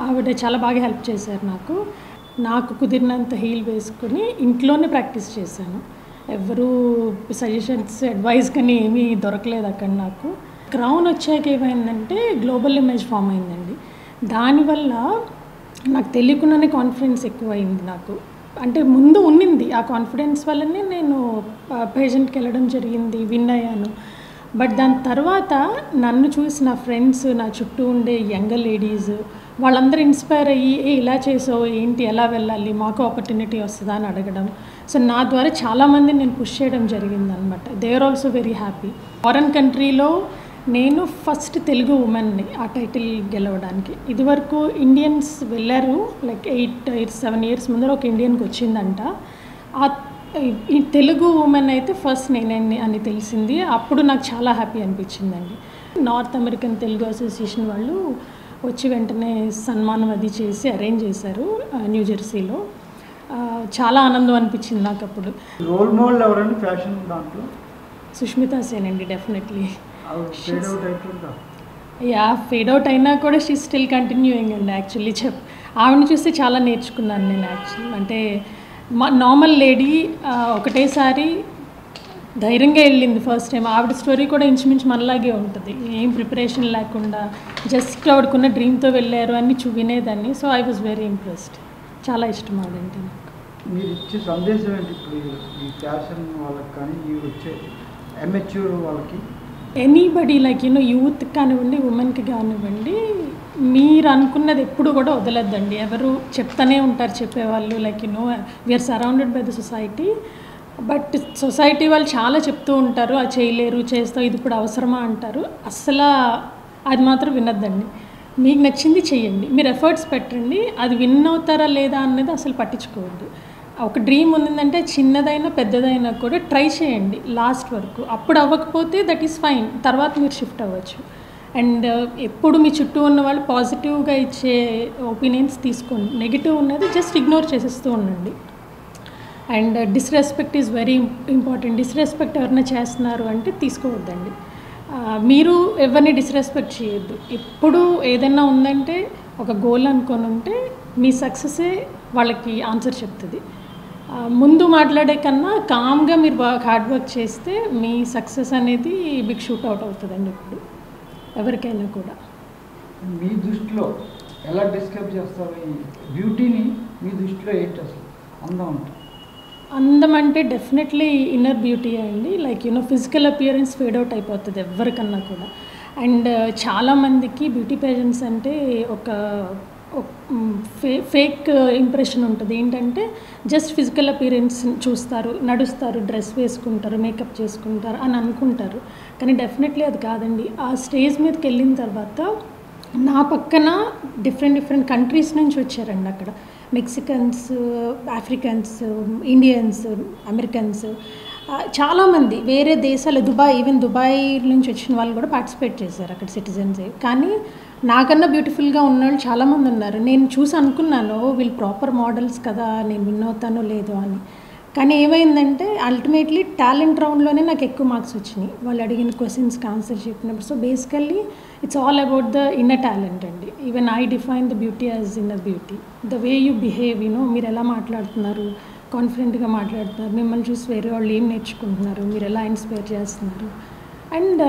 ఆవిడ చాలా బాగా హెల్ప్ చేశారు నాకు కుదిరినంత హీల్ వేసుకుని ఇంట్లోనే ప్రాక్టీస్ చేశాను. ఎవరు సజెషన్స్, అడ్వైస్ కానీ ఏమీ దొరకలేదు అక్కడ నాకు. క్రౌన్ వచ్చాక ఏమైందంటే గ్లోబల్ ఇమేజ్ ఫామ్ అయిందండి. దానివల్ల నాకు తెలియకుండానే కాన్ఫిడెన్స్ ఎక్కువైంది నాకు. అంటే ముందు ఉన్నింది, ఆ కాన్ఫిడెన్స్ వల్లనే నేను పేజెంట్కి వెళ్ళడం జరిగింది, విన్ అయ్యాను. బట్ దాని తర్వాత నన్ను చూసి నా ఫ్రెండ్స్, నా చుట్టూ ఉండే యంగర్ లేడీస్ వాళ్ళందరూ ఇన్స్పైర్ అయ్యి, ఇలా చేసావు ఏంటి, ఎలా వెళ్ళాలి, మాకు ఆపర్చునిటీ వస్తుందా అని అడగడం. సో నా ద్వారా చాలామంది నేను పుష్ చేయడం జరిగిందనమాట. They are also very happy. Foreign కంట్రీలో నేను ఫస్ట్ తెలుగు ఉమెన్ని ఆ టైటిల్ గెలవడానికి. ఇదివరకు ఇండియన్స్ వెళ్ళారు, లైక్ 8-7 years ముందర ఒక ఇండియన్కి వచ్చిందంట. ఆ ఈ తెలుగు ఉమెన్ అయితే ఫస్ట్ నేనే అని తెలిసింది. అప్పుడు నాకు చాలా హ్యాపీ అనిపించిందండి. నార్త్ అమెరికన్ తెలుగు అసోసియేషన్ వాళ్ళు వచ్చి వెంటనే సన్మానం అది చేసి అరేంజ్ చేశారు న్యూజెర్సీలో. చాలా ఆనందం అనిపించింది నాకు అప్పుడు. రోల్ మోడల్ ఎవరండి ఫ్యాషన్ దాంట్లో? సుష్మితా సేన్ అండి, డెఫినెట్లీ. ఫేడ్ అవుట్ అవుతుందా? యా, ఫేడ్ అవుట్ అయినా కూడా షీ స్టిల్ కంటిన్యూయింగ్ అండి. యాక్చువల్లీ ఆవిడని చూస్తే చాలా నేర్చుకున్నాను నేను. యాక్చువల్లీ అంటే నార్మల్ లేడీ ఒకటేసారి ధైర్యంగా వెళ్ళింది ఫస్ట్ టైం. ఆవిడ స్టోరీ కూడా ఇంచుమించు మనలాగే ఉంటుంది, ఏం ప్రిపరేషన్ లేకుండా జస్ట్ ఆవిడకున్న డ్రీమ్తో వెళ్ళారు అని వినేదాన్ని. So I was very impressed. చాలా ఇష్టం ఆవిడంటే నాకు. మీరు ఇచ్చే సందేశం ఏంటి ఇప్పుడు ఈ ఫ్యాషన్ వాళ్ళకి కానీ ఈ వచ్చే అమెచ్యూర్ వాళ్ళకి? ఎనీబడి లైక్ యూత్ కానివ్వండి, ఉమెన్కి కానివ్వండి, మీరు అనుకున్నది ఎప్పుడు కూడా వదలద్దండి. ఎవరు చెప్తానే ఉంటారు చెప్పేవాళ్ళు. Like we're surrounded by the society, but society వాళ్ళు చాలా చెప్తూ ఉంటారు, అది చేయలేరు, చేస్తావు, ఇది ఇప్పుడు అవసరమా అంటారు. అస్సలు అది మాత్రం వినద్దండి. మీకు నచ్చింది చెయ్యండి, మీరు ఎఫర్ట్స్ పెట్టండి. అది విన్ అవుతారా లేదా అన్నది అసలు పట్టించుకోవద్దు. ఒక డ్రీమ్ ఉందంటే చిన్నదైనా పెద్దదైనా కూడా ట్రై చేయండి లాస్ట్ వరకు. అప్పుడు అవ్వకపోతే దట్ ఈస్ ఫైన్, తర్వాత మీరు షిఫ్ట్ అవ్వచ్చు. అండ్ ఎప్పుడు మీ చుట్టూ ఉన్న వాళ్ళు పాజిటివ్గా ఇచ్చే ఒపీనియన్స్ తీసుకోండి, నెగిటివ్ ఉన్నది జస్ట్ ఇగ్నోర్ చేసేస్తూ ఉండండి. And disrespect is very important. Disrespect ఎవరైనా చేస్తున్నారు అంటే తీసుకోవద్దండి. మీరు ఎవరిని డిస్రెస్పెక్ట్ చేయొద్దు. ఎప్పుడు ఏదైనా ఉందంటే ఒక గోల్ అనుకొని ఉంటే మీ సక్సెసే వాళ్ళకి ఆన్సర్ చెప్తుంది. ముందు మాట్లాడే కన్నా కామ్గా మీరు హార్డ్ వర్క్ చేస్తే మీ సక్సెస్ అనేది బిగ్ షూట్ అవుట్ అవుతుందండి ఇప్పుడు ఎవరికైనా కూడా. మీ దృష్టిలో ఎలా డిస్క్రైబ్ చేస్తారు ఈ బ్యూటీని? మీ దృష్టిలో ఏంటి అసలు అందం అంటే? అందం అంటే డెఫినెట్లీ ఇన్నర్ బ్యూటీ అండి. Like physical appearance fade out అయిపోతుంది ఎవరికన్నా కూడా. అండ్ చాలామందికి బ్యూటీ పేజెంట్స్ అంటే ఒక ఫేక్ ఇంప్రెషన్ ఉంటుంది. ఏంటంటే జస్ట్ ఫిజికల్ అపియరెన్స్ చూస్తారు, నడుస్తారు, డ్రెస్ వేసుకుంటారు, మేకప్ చేసుకుంటారు అని అనుకుంటారు. కానీ డెఫినెట్లీ అది కాదండి. ఆ స్టేజ్ మీదకి వెళ్ళిన తర్వాత నా పక్కన డిఫరెంట్ కంట్రీస్ నుంచి వచ్చారండి. అక్కడ మెక్సికన్స్, ఆఫ్రికన్స్, ఇండియన్స్, అమెరికన్స్, చాలామంది వేరే దేశాలు, ఈవెన్ దుబాయ్ నుంచి వచ్చిన వాళ్ళు కూడా పార్టిసిపేట్ చేశారు అక్కడ సిటిజన్సే. కానీ నాకన్నా బ్యూటిఫుల్గా ఉన్నవాళ్ళు చాలామంది ఉన్నారు. నేను చూసి అనుకున్నాను వీళ్ళు ప్రాపర్ మోడల్స్ కదా, నేను విన్ అవుతానో లేదో అని. కానీ ఏమైందంటే అల్టిమేట్లీ టాలెంట్ రౌండ్లోనే నాకు ఎక్కువ మార్క్స్ వచ్చినాయి వాళ్ళు అడిగిన క్వశ్చన్స్కి ఆన్సర్ చెప్పినప్పుడు. So basically it's all about the inner talent అండి. Even I define the beauty as inner beauty. The way you behave, మీరు ఎలా మాట్లాడుతున్నారు, కాన్ఫిడెంట్గా మాట్లాడుతున్నారు, మిమ్మల్ని చూసి వేరే వాళ్ళు ఏం నేర్చుకుంటున్నారు, మీరు ఎలా ఇన్స్పైర్ చేస్తున్నారు, అండ్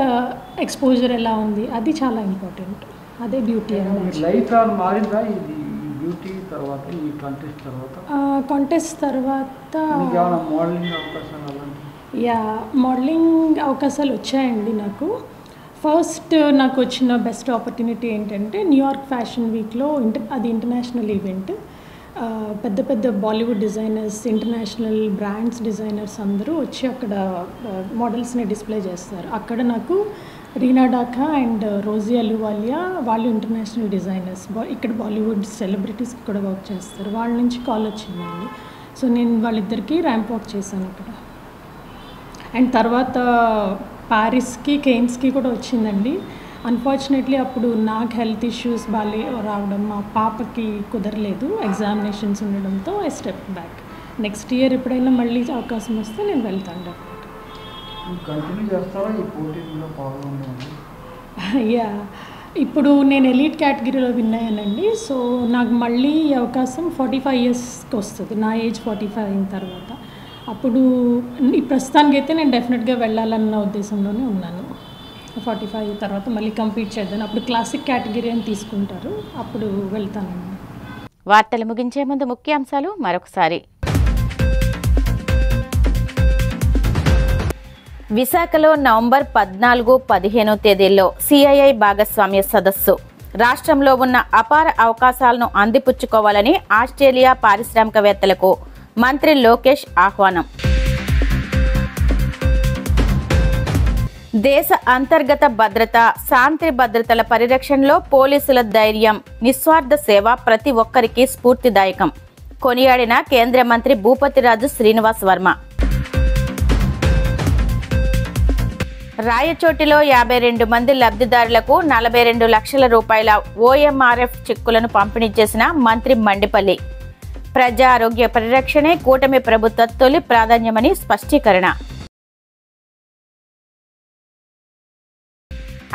ఎక్స్పోజర్ ఎలా ఉంది, అది చాలా ఇంపార్టెంట్. అదే బ్యూటీ అండి. లైఫ్ మారిందా ఇది బ్యూటీ తర్వాత, ఈ కాంటెస్ట్ తర్వాత? కాంటెస్ట్ తర్వాత మోడలింగ్ అవకాశాలు అలాంటివి? యా, మోడలింగ్ అవకాశాలు వచ్చాయండి నాకు. ఫస్ట్ నాకు వచ్చిన బెస్ట్ ఆపర్చునిటీ ఏంటంటే న్యూయార్క్ ఫ్యాషన్ వీక్లో అది ఇంటర్నేషనల్ ఈవెంట్. పెద్ద పెద్ద Bollywood designers, international brands designers అందరూ వచ్చి అక్కడ మోడల్స్ని డిస్ప్లే చేస్తారు. అక్కడ నాకు రీనా డాకా అండ్ రోజీ అలువాలియా వాళ్ళు ఇంటర్నేషనల్ డిజైనర్స్, ఇక్కడ బాలీవుడ్ సెలబ్రిటీస్కి కూడా వర్క్ చేస్తారు. వాళ్ళ నుంచి కాల్ వచ్చిందండి. సో నేను వాళ్ళిద్దరికీ ర్యాంప్ వాక్ చేశాను అక్కడ. అండ్ తర్వాత ప్యారిస్కి, కేన్స్కి కూడా వచ్చిందండి. అన్ఫార్చునేట్లీ అప్పుడు నాకు హెల్త్ ఇష్యూస్ రావడం, మా పాపకి కుదరలేదు, ఎగ్జామినేషన్స్ ఉండడంతో I step back. Next year ఎప్పుడైనా మళ్ళీ అవకాశం వస్తే నేను వెళ్తాను. కంటిన్యూ చేస్తారా ఈ పోటీలో పాల్గొనడం? యా, ఇప్పుడు నేను ఎలీట్ కేటగిరీలో విన్ అయ్యానండి. సో నాకు మళ్ళీ అవకాశం 45 ఇయర్స్కి వస్తుంది, నా ఏజ్ 45 అయిన తర్వాత. అప్పుడు ఈ ప్రస్తుతానికైతే నేను డెఫినెట్గా వెళ్ళాలన్న ఉద్దేశంలోనే ఉన్నాను. 45 తర్వాత మళ్ళీ కంప్లీట్ చేద్దాను. అప్పుడు క్లాసిక్ కేటగిరీ అని తీసుకుంటారు, అప్పుడు వెళ్తానండి. వార్తలు ముగించే ముందు ముఖ్యాంశాలు మరొకసారి. విశాఖలో నవంబర్ 14-15 తేదీల్లో సిఐఐ భాగస్వామ్య సదస్సు. రాష్ట్రంలో ఉన్న అపార అవకాశాలను అందిపుచ్చుకోవాలని ఆస్ట్రేలియా పారిశ్రామికవేత్తలకు మంత్రి లోకేష్ ఆహ్వానం. దేశ అంతర్గత భద్రత, శాంతి భద్రతల పరిరక్షణలో పోలీసుల ధైర్యం, నిస్వార్థ సేవ ప్రతి ఒక్కరికి స్ఫూర్తిదాయకం. కొనియాడిన కేంద్ర మంత్రి భూపతిరాజు శ్రీనివాస్ వర్మ. రాయచోటిలో 52 మంది లబ్ధిదారులకు 42 లక్షల రూపాయల ఓఎంఆర్ఎఫ్ చెక్కులను పంపిణీ చేసిన మంత్రి మండిపల్లి. ప్రజా ఆరోగ్య పరిరక్షణే కూటమి ప్రభుత్వ తొలి ప్రాధాన్యమని స్పష్టీకరణ.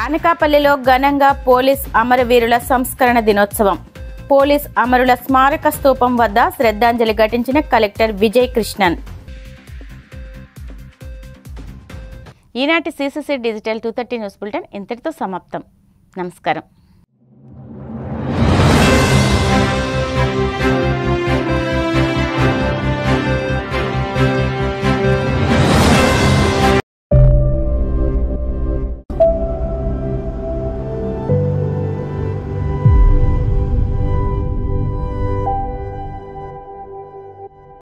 అనకాపల్లిలో ఘనంగా పోలీస్ అమరవీరుల సంస్కరణ దినోత్సవం. పోలీస్ అమరుల స్మారక స్తూపం వద్ద శ్రద్ధాంజలి ఘటించిన కలెక్టర్ విజయ్ కృష్ణన్. ఈనాటి సిసిసి డిజిటల్ 230 న్యూస్ బులెటిన్ ఇంతటితో సమాప్తం. నమస్కారం.